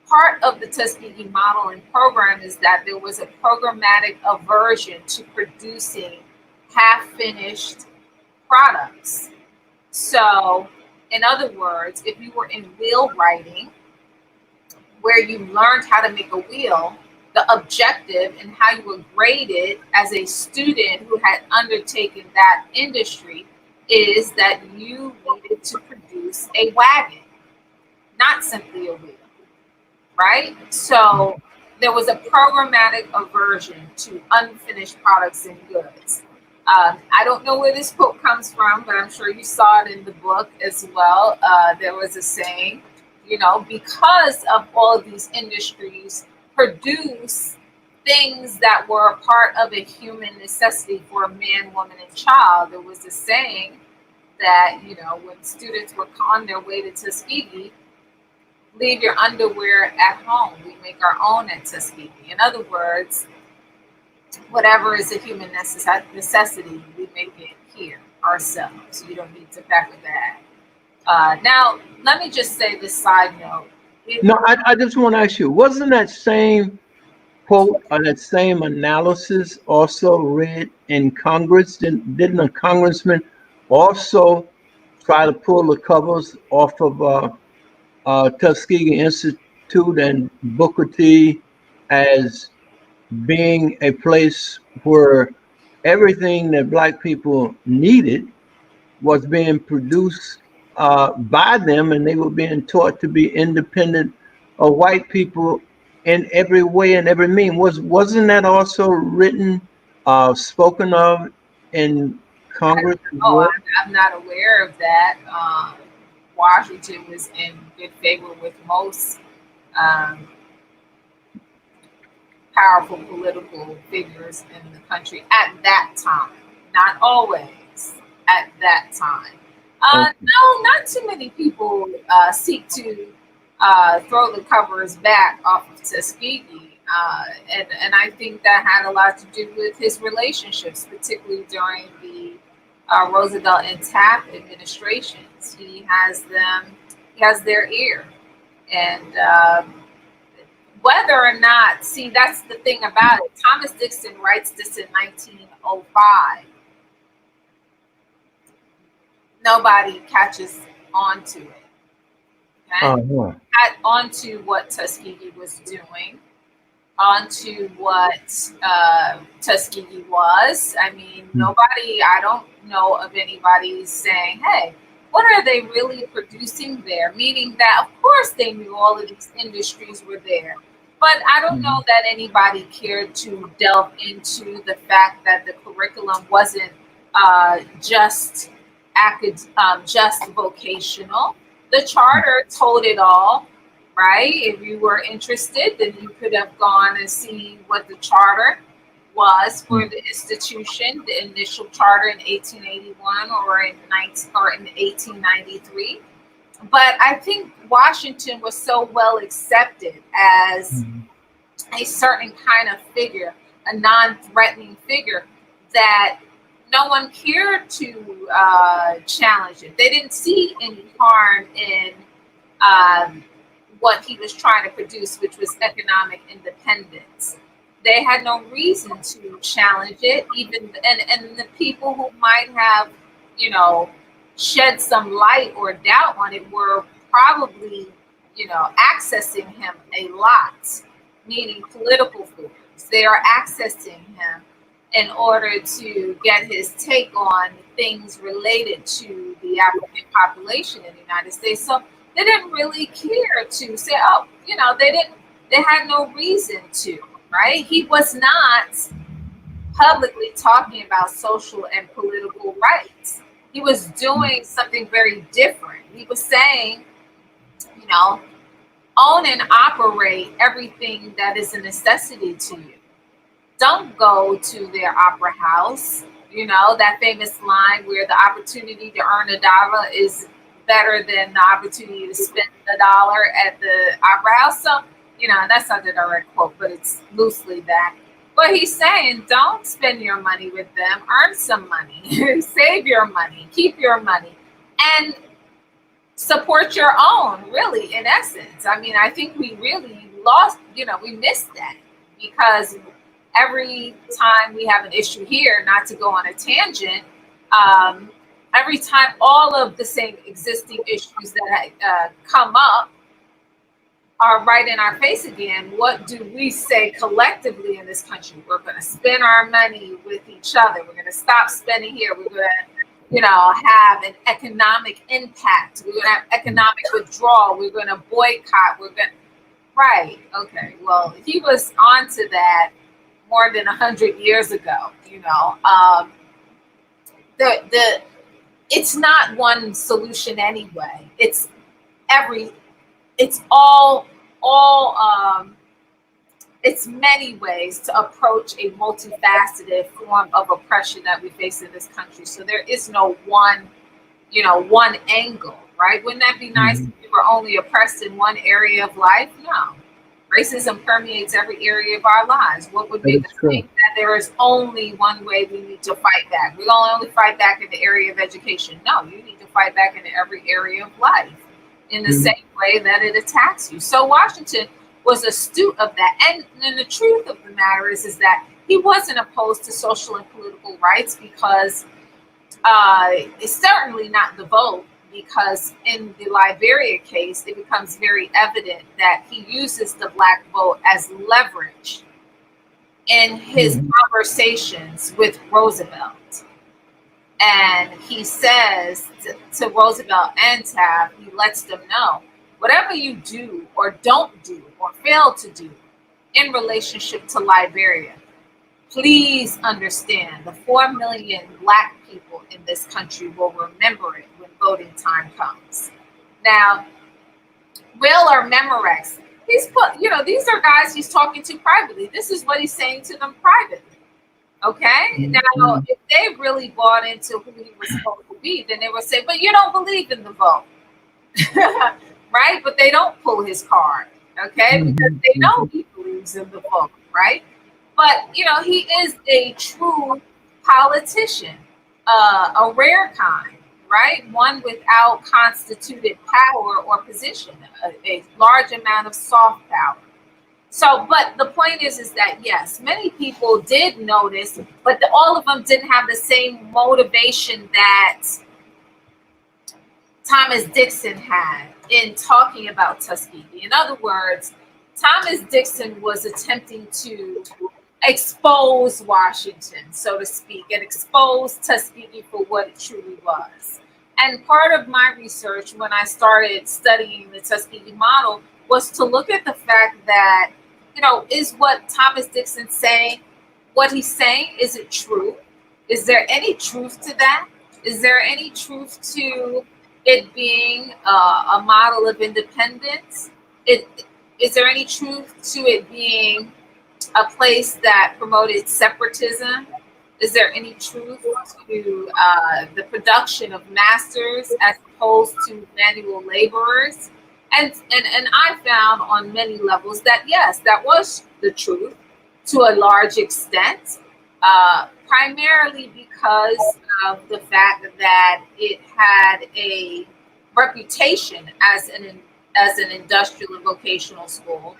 part of the Tuskegee model and program is that there was a programmatic aversion to producing half-finished products. So, in other words, if you were in wheel writing, where you learned how to make a wheel, the objective and how you were graded as a student who had undertaken that industry is that you needed to produce a wagon, not simply a wheel, right? So there was a programmatic aversion to unfinished products and goods. I don't know where this quote comes from, but I'm sure you saw it in the book as well. There was a saying, because of all of these industries produce things that were a part of a human necessity for a man, woman, and child. There was a saying that, when students were on their way to Tuskegee, leave your underwear at home. We make our own at Tuskegee. In other words, whatever is a human necessity, we make it here ourselves. You don't need to pack a bag. Now, let me just say this side note. No, I just want to ask you, wasn't that same quote or that same analysis also read in Congress? Didn't a congressman also try to pull the covers off of Tuskegee Institute and Booker T as being a place where everything that Black people needed was being produced by them, and they were being taught to be independent of white people in every way and every mean. Wasn't that also written, spoken of in Congress as Oh, well? I'm not aware of that. Washington was in good favor with most um, powerful political figures in the country at that time. Not always at that time. Okay. No, not too many people seek to throw the covers back off of Tuskegee. And I think that had a lot to do with his relationships, particularly during the Roosevelt and Taft administrations. He has their ear. And whether or not, see, that's the thing about it. Thomas Dixon writes this in 1905. Nobody catches on to it. Okay? Uh-huh. Onto what Tuskegee was doing, onto what Tuskegee was. I mean, I don't know of anybody saying, hey, what are they really producing there? Meaning that, of course, they knew all of these industries were there. But I don't know that anybody cared to delve into the fact that the curriculum wasn't just just vocational. The charter told it all, right? If you were interested, then you could have gone and seen what the charter was for the institution, the initial charter in 1881 or in 1893. But I think Washington was so well accepted as a certain kind of figure, a non-threatening figure, that no one cared to challenge it. They didn't see any harm in what he was trying to produce, which was economic independence. They had no reason to challenge it, even and the people who might have, shed some light or doubt on it were probably, accessing him a lot, meaning political figures. They are accessing him in order to get his take on things related to the African population in the United States. So they didn't really care to say, oh, they had no reason to, right? He was not publicly talking about social and political rights. He was doing something very different. He was saying, own and operate everything that is a necessity to you. Don't go to their opera house. That famous line where the opportunity to earn $1 is better than the opportunity to spend $1 at the opera house. So, that's not the direct quote, but it's loosely that. But he's saying, don't spend your money with them. Earn some money. Save your money. Keep your money. And support your own, really, in essence. I mean, I think we really lost, we missed that, because every time we have an issue here, not to go on a tangent, every time all of the same existing issues that come up are right in our face again, what do we say collectively in this country? We're going to spend our money with each other. We're going to stop spending here. We're going to, have an economic impact. We're going to have economic withdrawal. We're going to boycott. Right. Okay. Well, he was onto that more than 100 years ago. The it's not one solution anyway. It's all it's many ways to approach a multifaceted form of oppression that we face in this country. So there is no one angle, right? Wouldn't that be nice if we were only oppressed in one area of life? No. Racism permeates every area of our lives. What would make us think that there is only one way we need to fight back? We don't only fight back in the area of education. No, you need to fight back in every area of life in the same way that it attacks you. So Washington was astute of that. And the truth of the matter is that he wasn't opposed to social and political rights because it's certainly not the vote, because in the Liberia case, it becomes very evident that he uses the Black vote as leverage in his conversations with Roosevelt. And he says to Roosevelt and Taft, he lets them know, whatever you do or don't do or fail to do in relationship to Liberia, please understand the 4 million Black people in this country will remember it when voting time comes. Now, Will or Memorex, he's put, these are guys he's talking to privately. This is what he's saying to them privately. Okay? Now, if they really bought into who he was supposed to be, then they would say, but you don't believe in the vote. Right? But they don't pull his card. Okay? Because they know he believes in the vote. Right? But, he is a true politician, a rare kind, right? One without constituted power or position, a large amount of soft power. So, but the point is that, yes, many people did notice, but all of them didn't have the same motivation that Thomas Dixon had in talking about Tuskegee. In other words, Thomas Dixon was attempting to expose Washington, so to speak, and expose Tuskegee for what it truly was. And part of my research when I started studying the Tuskegee model was to look at the fact that, is what Thomas Dixon's saying, what he's saying, is it true? Is there any truth to that? Is there any truth to it being a model of independence? Is there any truth to it being a place that promoted separatism? Is there any truth to the production of masters as opposed to manual laborers? And I found on many levels that, yes, that was the truth to a large extent, primarily because of the fact that it had a reputation as an industrial and vocational school.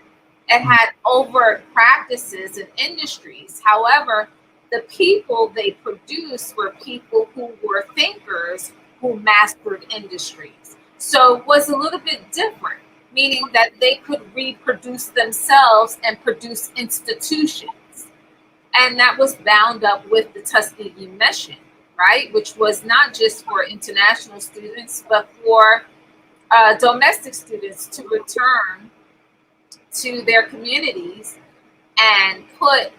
It had overt practices and industries. However, the people they produced were people who were thinkers who mastered industries. So it was a little bit different, meaning that they could reproduce themselves and produce institutions. And that was bound up with the Tuskegee mission, right? Which was not just for international students, but for domestic students to return to their communities and put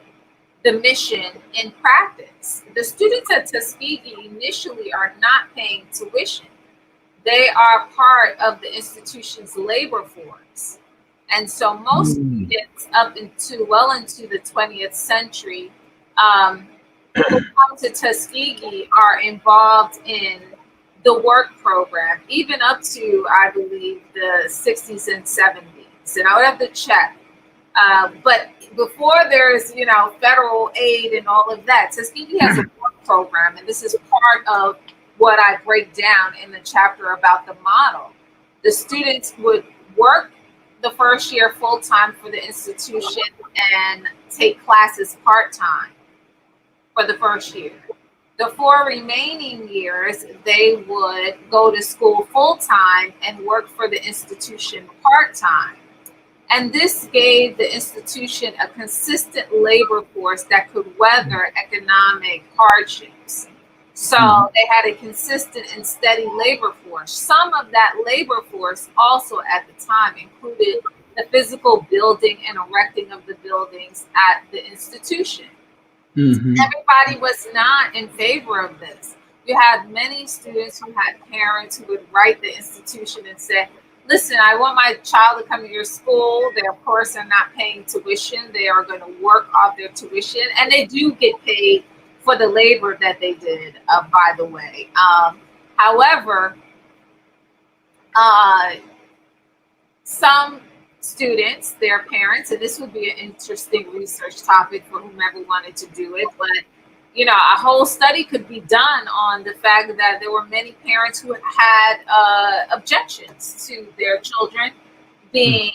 the mission in practice. The students at Tuskegee initially are not paying tuition. They are part of the institution's labor force. And so most students up into well into the 20th century who come to Tuskegee are involved in the work program, even up to, I believe, the 60s and 70s. And I would have to check. But before there's, federal aid and all of that, Tuskegee has a work program, and this is part of what I break down in the chapter about the model. The students would work the first year full-time for the institution and take classes part-time for the first year. The 4 remaining years, they would go to school full-time and work for the institution part-time. And this gave the institution a consistent labor force that could weather economic hardships. So they had a consistent and steady labor force. Some of that labor force also at the time included the physical building and erecting of the buildings at the institution. Everybody was not in favor of this. You had many students who had parents who would write the institution and say, listen, I want my child to come to your school. They, of course, are not paying tuition. They are going to work off their tuition. And they do get paid for the labor that they did, by the way. However, some students, their parents, and this would be an interesting research topic for whomever wanted to do it, but you know, a whole study could be done on the fact that there were many parents who had objections to their children being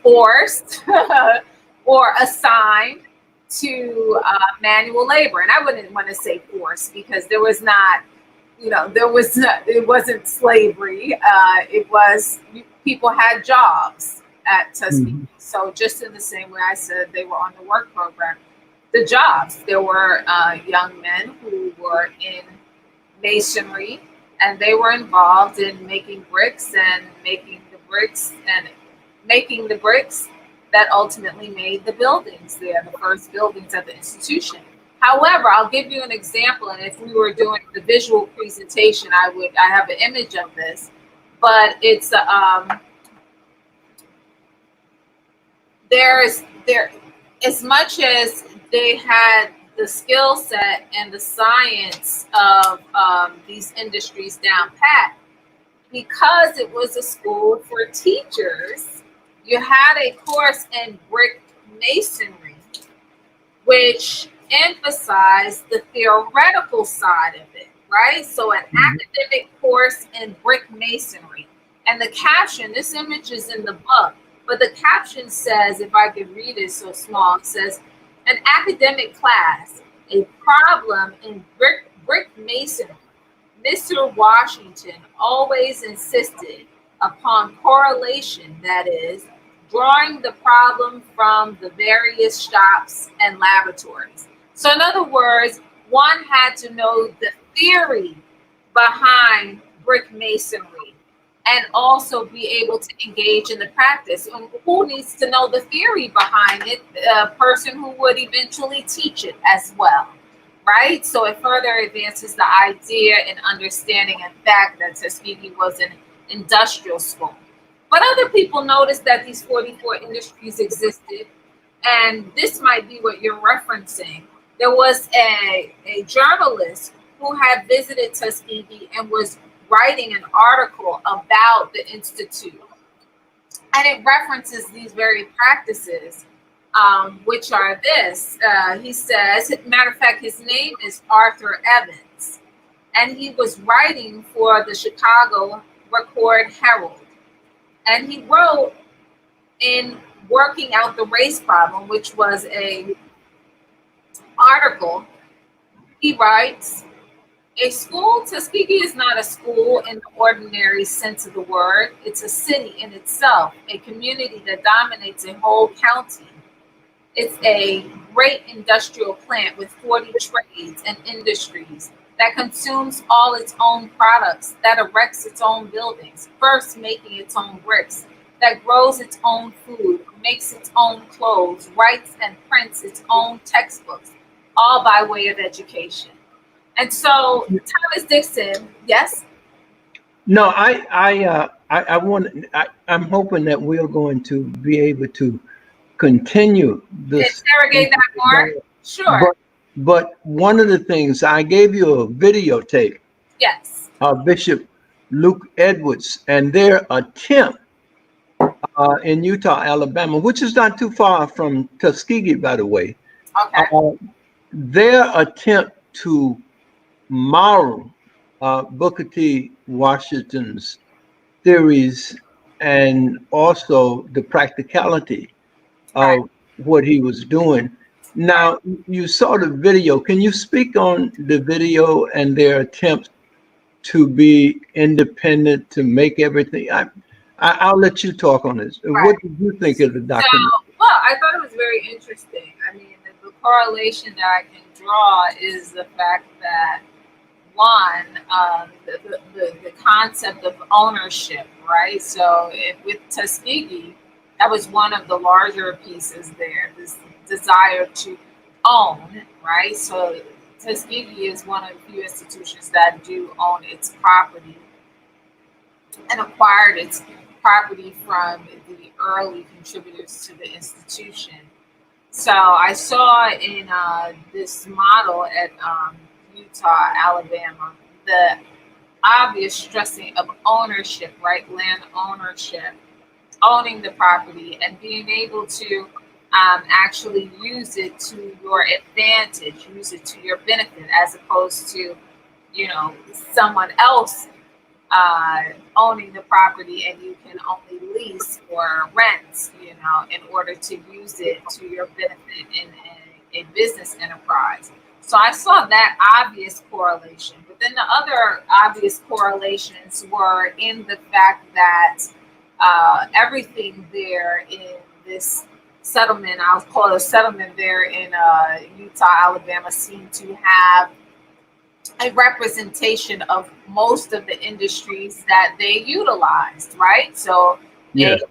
forced or assigned to manual labor. And I wouldn't want to say forced because there was not, you know, it wasn't slavery. It was, people had jobs at Tuskegee. So just in the same way I said they were on the work program, the jobs, there were young men who were in masonry and they were involved in making bricks and making the bricks that ultimately made the buildings there, the first buildings at the institution. However, I'll give you an example, and if we were doing the visual presentation, I have an image of this, but it's as much as they had the skill set and the science of these industries down pat, because it was a school for teachers, you had a course in brick masonry, which emphasized the theoretical side of it, right? So an academic course in brick masonry. And the caption, this image is in the book, but the caption says, if I could read it so small, it says, an academic class, a problem in brick masonry. Mr. Washington always insisted upon correlation, that is, drawing the problem from the various shops and laboratories. So in other words, one had to know the theory behind brick masonry and also be able to engage in the practice. And who needs to know the theory behind it? A person who would eventually teach it as well, right? So it further advances the idea and understanding and fact that Tuskegee was an industrial school. But other people noticed that these 44 industries existed, and this might be what you're referencing. There was a journalist who had visited Tuskegee and was writing an article about the Institute. And it references these very practices, which are this. He says, matter of fact, his name is Arthur Evans, and he was writing for the Chicago Record Herald. And he wrote in Working Out the Race Problem, which was a article. He writes, a school, Tuskegee is not a school in the ordinary sense of the word. It's a city in itself, a community that dominates a whole county. It's a great industrial plant with 40 trades and industries that consumes all its own products, that erects its own buildings, first making its own bricks, that grows its own food, makes its own clothes, writes and prints its own textbooks, all by way of education. And so Thomas Dixon, yes? No, I'm hoping that we're going to be able to continue this. Interrogate that more? Sure. But one of the things, I gave you a videotape. Yes. Bishop Luke Edwards and their attempt in Utah, Alabama, which is not too far from Tuskegee, by the way. Okay. Their attempt to model Booker T. Washington's theories and also the practicality of what he was doing. Now, you saw the video. Can you speak on the video and their attempts to be independent, to make everything? I'll let you talk on this. Right. What did you think of the So, document? well, I thought it was very interesting. I mean, the correlation that I can draw is the fact that one, the concept of ownership, right? So, with Tuskegee, that was one of the larger pieces there. This desire to own, right? So, Tuskegee is one of the few institutions that do own its property and acquired its property from the early contributors to the institution. So I saw in this model at Utah, Alabama, the obvious stressing of ownership, right? Land ownership, owning the property and being able to actually use it to your advantage, use it to your benefit, as opposed to, someone else owning the property and you can only lease or rent, in order to use it to your benefit in a business enterprise. So I saw that obvious correlation. But then the other obvious correlations were in the fact that everything there in this settlement, I'll call it a settlement there in Utah, Alabama, seemed to have a representation of most of the industries that they utilized, right? So a Yes.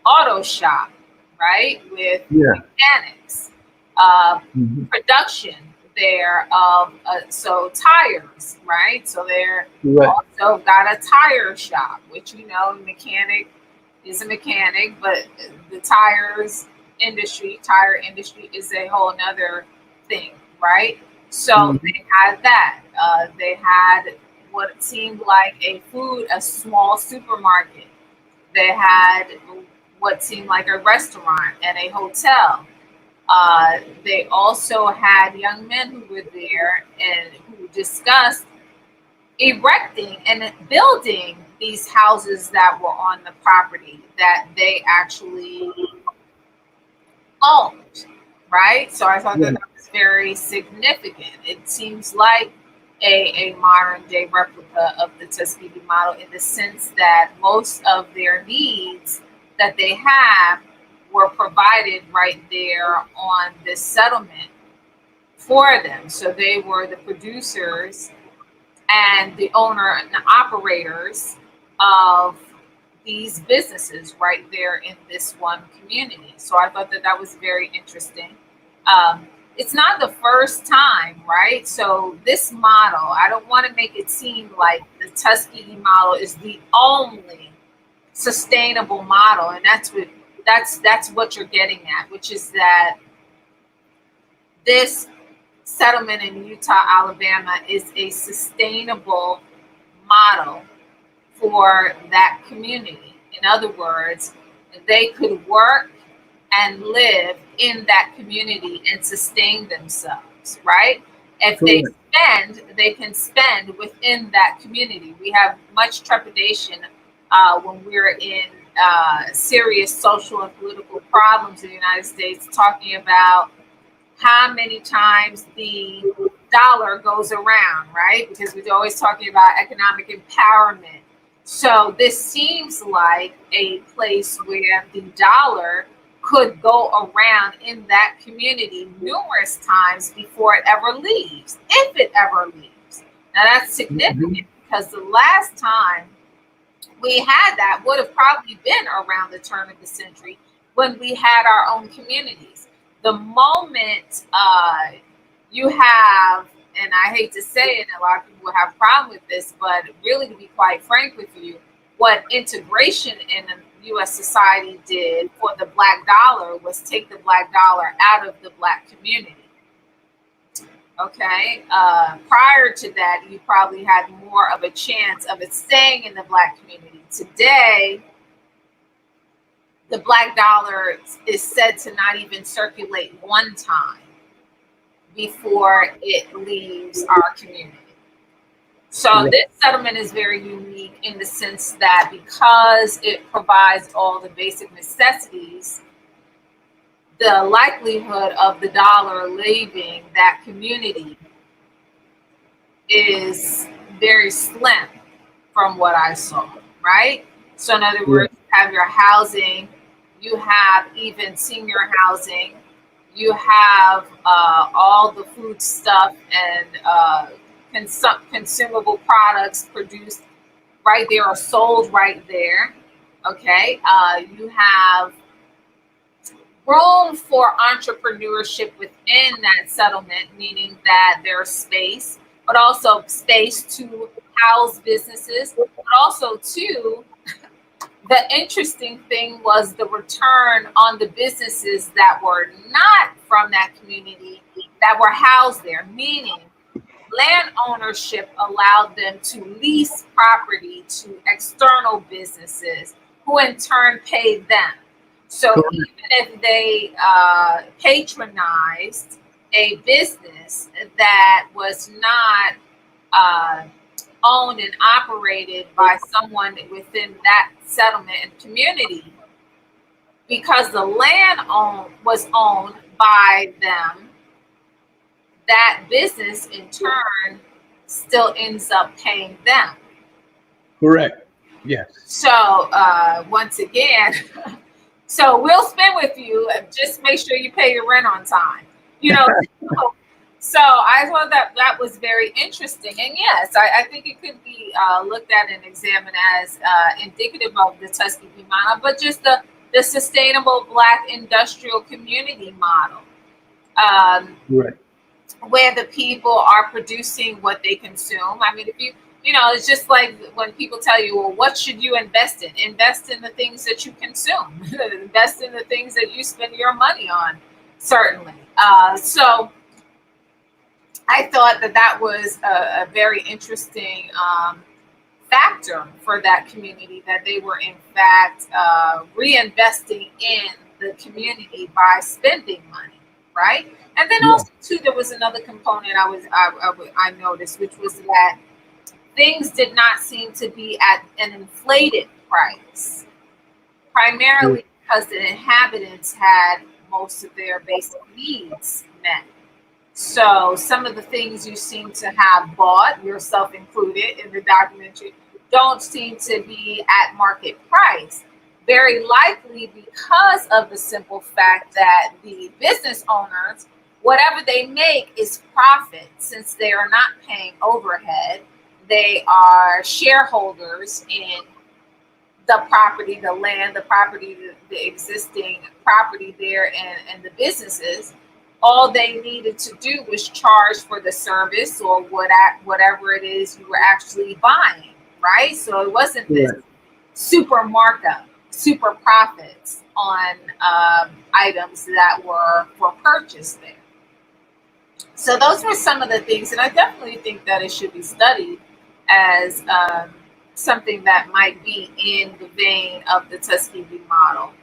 auto shop, right, with Yeah. mechanics, uh, Mhm. production there of so tires, right? So they're Right. also got a tire shop, which mechanic is a mechanic, but the tire industry is a whole nother thing, right? So Mhm. they had that. They had what seemed like a small supermarket. They had what seemed like a restaurant and a hotel. They also had young men who were there and who discussed erecting and building these houses that were on the property that they actually owned, right? So I thought that Yeah. that was very significant. It seems like a modern day replica of the Tuskegee model in the sense that most of their needs that they have were provided right there on this settlement for them. So they were the producers and the owner and the operators of these businesses right there in this one community. So I thought that that was very interesting. Um, it's not the first time, right? So this model, I don't want to make it seem like the Tuskegee model is the only sustainable model, and that's what you're getting at, which is that this settlement in Utah, Alabama is a sustainable model for that community. In other words, they could work and live in that community and sustain themselves, right? If they Correct. spend, they can spend within that community. We have much trepidation when we're in serious social and political problems in the United States, talking about how many times the dollar goes around, right? Because we're always talking about economic empowerment. So this seems like a place where the dollar could go around in that community numerous times before it ever leaves, if it ever leaves. Now that's Mhm. significant because the last time we had that would have probably been around the turn of the century when we had our own communities. The moment you have, and I hate to say it, and a lot of people will have a problem with this, but really, to be quite frank with you, what integration in the U.S. society did for the black dollar was take the black dollar out of the black community. Okay. Prior to that, you probably had more of a chance of it staying in the black community. Today, the black dollar is said to not even circulate one time before it leaves our community. So Right. this settlement is very unique in the sense that because it provides all the basic necessities, the likelihood of the dollar leaving that community is very slim from what I saw, right? So in other Yeah. words, have your housing, you have even senior housing, you have all the food stuff and consumable products produced right there or sold right there. Okay, you have room for entrepreneurship within that settlement, meaning that there's space, but also space to house businesses, but also too, the interesting thing was the return on the businesses that were not from that community that were housed there, meaning land ownership allowed them to lease property to external businesses who in turn paid them. So Correct. even if they patronized a business that was not uh, owned and operated by someone within that settlement and community, because the land was owned by them, that business in turn still ends up paying them. Correct. Yes. So once again, so we'll spend with you. Just make sure you pay your rent on time. You know, so I thought that that was very interesting. And yes, I think it could be looked at and examined as indicative of the Tuskegee model, but just the sustainable Black industrial community model. Right. Where the people are producing what they consume. I mean, if you know, it's just like when people tell you, well, what should you invest in? Invest in the things that you consume. Invest in the things that you spend your money on, certainly. So I thought that that was a very interesting factor for that community, that they were in fact reinvesting in the community by spending money, right? And then Yeah. also too, there was another component I noticed, which was that things did not seem to be at an inflated price, primarily because the inhabitants had most of their basic needs met. So some of the things you seem to have bought, yourself included in the documentary, don't seem to be at market price. Very likely because of the simple fact that the business owners, whatever they make is profit, since they are not paying overhead. They are shareholders in the property, the land, the property, the existing property there, and the businesses. All they needed to do was charge for the service or whatever it is you were actually buying, right? So it wasn't this Correct. super markup, super profits on items that were purchased there. So those were some of the things, and I definitely think that it should be studied as something that might be in the vein of the Tuskegee model,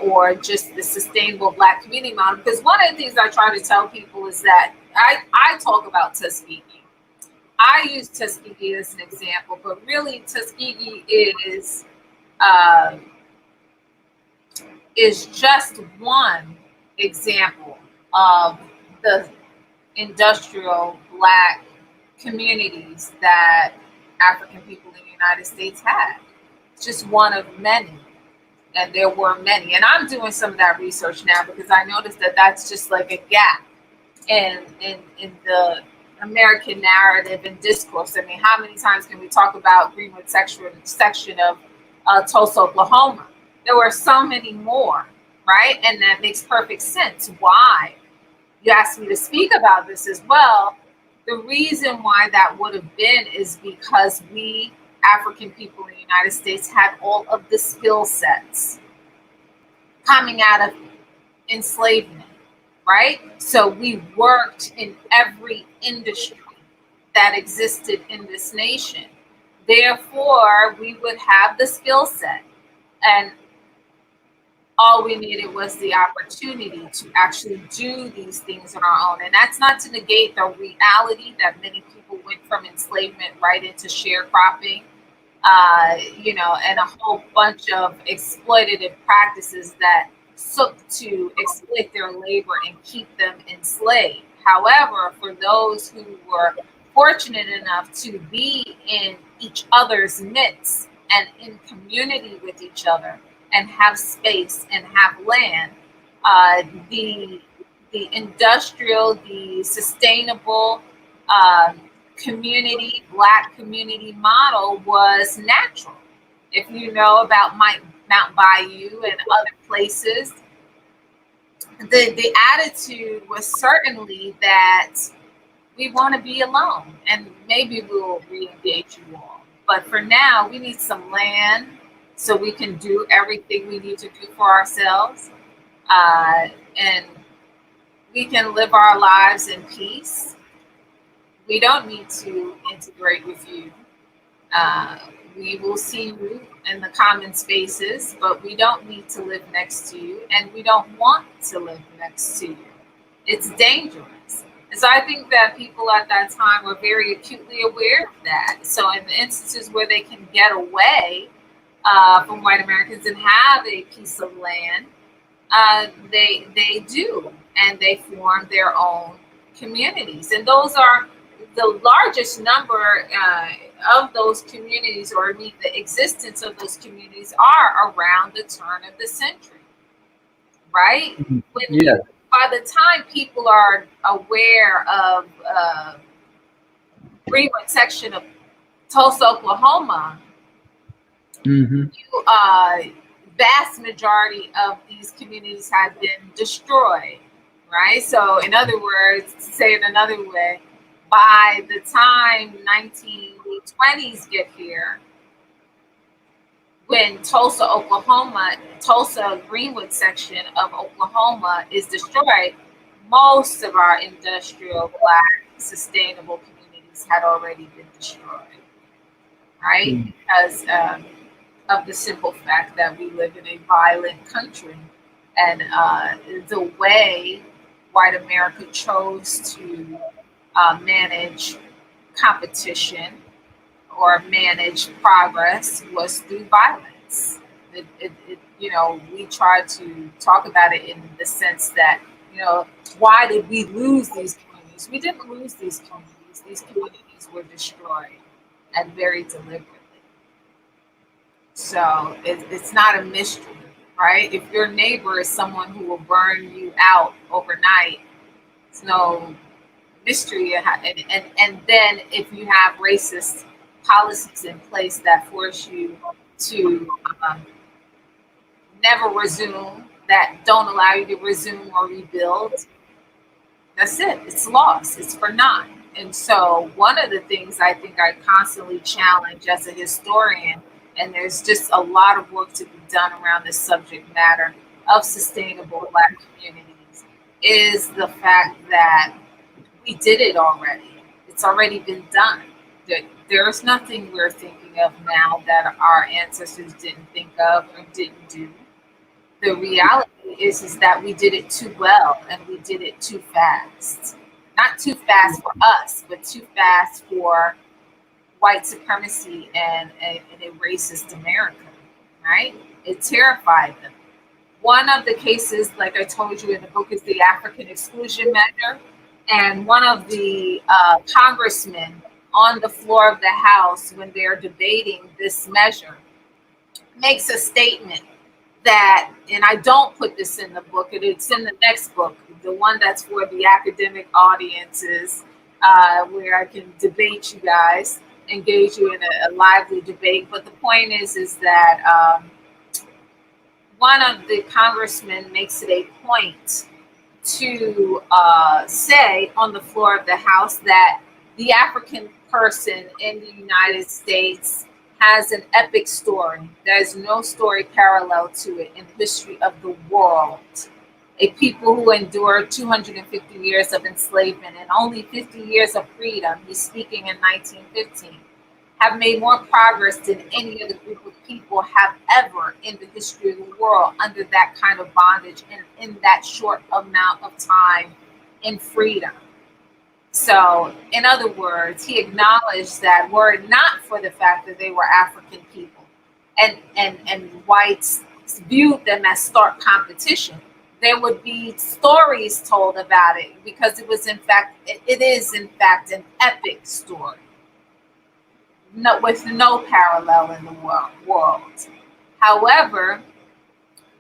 or just the sustainable Black community model. Because one of the things I try to tell people is that I talk about Tuskegee. I use Tuskegee as an example, but really Tuskegee uh, is just one example of the industrial Black communities that African people in the United States had. It's just one of many, and there were many. And I'm doing some of that research now because I noticed that that's just like a gap in the American narrative and discourse. I mean, how many times can we talk about Greenwood section of Tulsa, Oklahoma? There were so many more, right? And that makes perfect sense. Why? You asked me to speak about this as well. The reason why that would have been is because we African people in the United States had all of the skill sets coming out of enslavement, right? So we worked in every industry that existed in this nation. Therefore, we would have the skill set, and all we needed was the opportunity to actually do these things on our own. And that's not to negate the reality that many people went from enslavement right into sharecropping, and a whole bunch of exploitative practices that sought to exploit their labor and keep them enslaved. However, for those who were fortunate enough to be in each other's midst, and in community with each other and have space and have land, the industrial, the sustainable community, Black community model was natural. If you know about Mount Bayou and other places, the attitude was certainly that we want to be alone and maybe we'll re-engage you all. But for now, we need some land so we can do everything we need to do for ourselves. And we can live our lives in peace. We don't need to integrate with you. We will see you in the common spaces, but we don't need to live next to you, and we don't want to live next to you. It's dangerous. And so I think that people at that time were very acutely aware of that. So in the instances where they can get away from white Americans and have a piece of land, they do, and they form their own communities. And those are the largest number of those communities, or the existence of those communities, are around the turn of the century, right? Yes. By the time people are aware of Greenwood section of Tulsa, Oklahoma, vast majority of these communities have been destroyed, right? So in other words, to say it another way, by the time 1920s get here, when Tulsa, Greenwood section of Oklahoma is destroyed, most of our industrial Black sustainable communities had already been destroyed, right? Because of the simple fact that we live in a violent country, and the way white America chose to manage competition or manage progress was through violence. We try to talk about it in the sense that, why did we lose these communities? We didn't lose these communities. These communities were destroyed, and very deliberately. So it's not a mystery, right? If your neighbor is someone who will burn you out overnight, it's no mystery. And then if you have racist policies in place that force you to never resume, that don't allow you to resume or rebuild, that's it. It's lost. It's for naught. And so one of the things I think I constantly challenge as a historian, and there's just a lot of work to be done around this subject matter of sustainable Black communities, is the fact that we did it already. It's already been done. There's nothing we're thinking of now that our ancestors didn't think of or didn't do. The reality is that we did it too well, and we did it too fast. Not too fast for us, but too fast for white supremacy and a racist America, right? It terrified them. One of the cases, like I told you in the book, is the African exclusion measure. And one of the congressmen on the floor of the House, when they're debating this measure, makes a statement that, and I don't put this in the book, it's in the next book, the one that's for the academic audiences, where I can debate you guys, engage you in a lively debate. But the point is that one of the congressmen makes it a point to say on the floor of the House that the African person in the United States has an epic story. There's no story parallel to it in the history of the world. A people who endured 250 years of enslavement and only 50 years of freedom, he's speaking in 1915, have made more progress than any other group of people have ever in the history of the world under that kind of bondage and in that short amount of time in freedom. So, in other words, he acknowledged that were it not for the fact that they were African people and whites viewed them as stark competition, there would be stories told about it, because it is in fact an epic story. with no parallel in the world. However,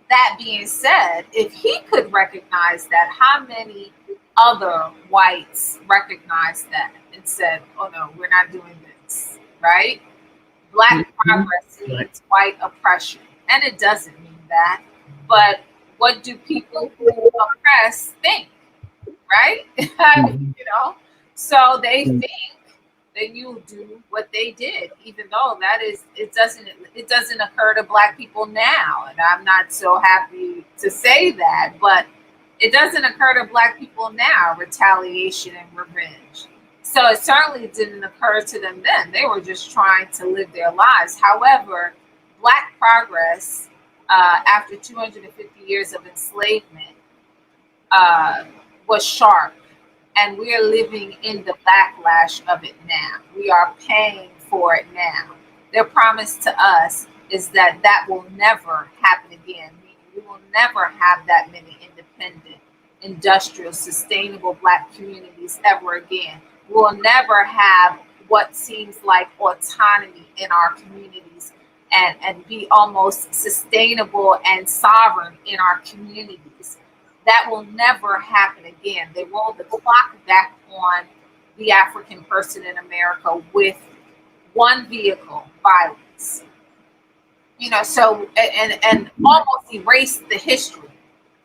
that being said, if he could recognize that, how many other whites recognized that and said, "Oh no, we're not doing this," right? Black progress means white oppression, and it doesn't mean that. But what do people who oppress think, right? So they think that you do what they did, even though it doesn't occur to Black people now, and I'm not so happy to say that, but it doesn't occur to Black people now, retaliation and revenge. So it certainly didn't occur to them then. They were just trying to live their lives. However, Black progress, after 250 years of enslavement, was sharp. And we are living in the backlash of it now. We are paying for it now. Their promise to us is that that will never happen again. Meaning we will never have that many independent, industrial, sustainable Black communities ever again. We will never have what seems like autonomy in our communities and be almost sustainable and sovereign in our communities. That will never happen again. They roll the clock back on the African person in America with one vehicle, violence. So and almost erase the history,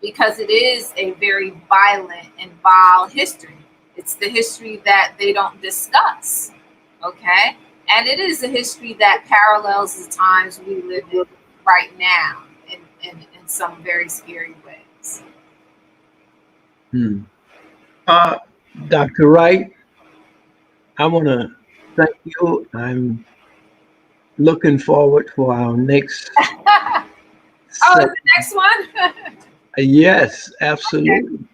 because it is a very violent and vile history. It's the history that they don't discuss, okay? And it is a history that parallels the times we live in right now in some very scary ways. Dr. Wright, I want to thank you. I'm looking forward for our next. Oh, is the next one? Yes, absolutely. Okay.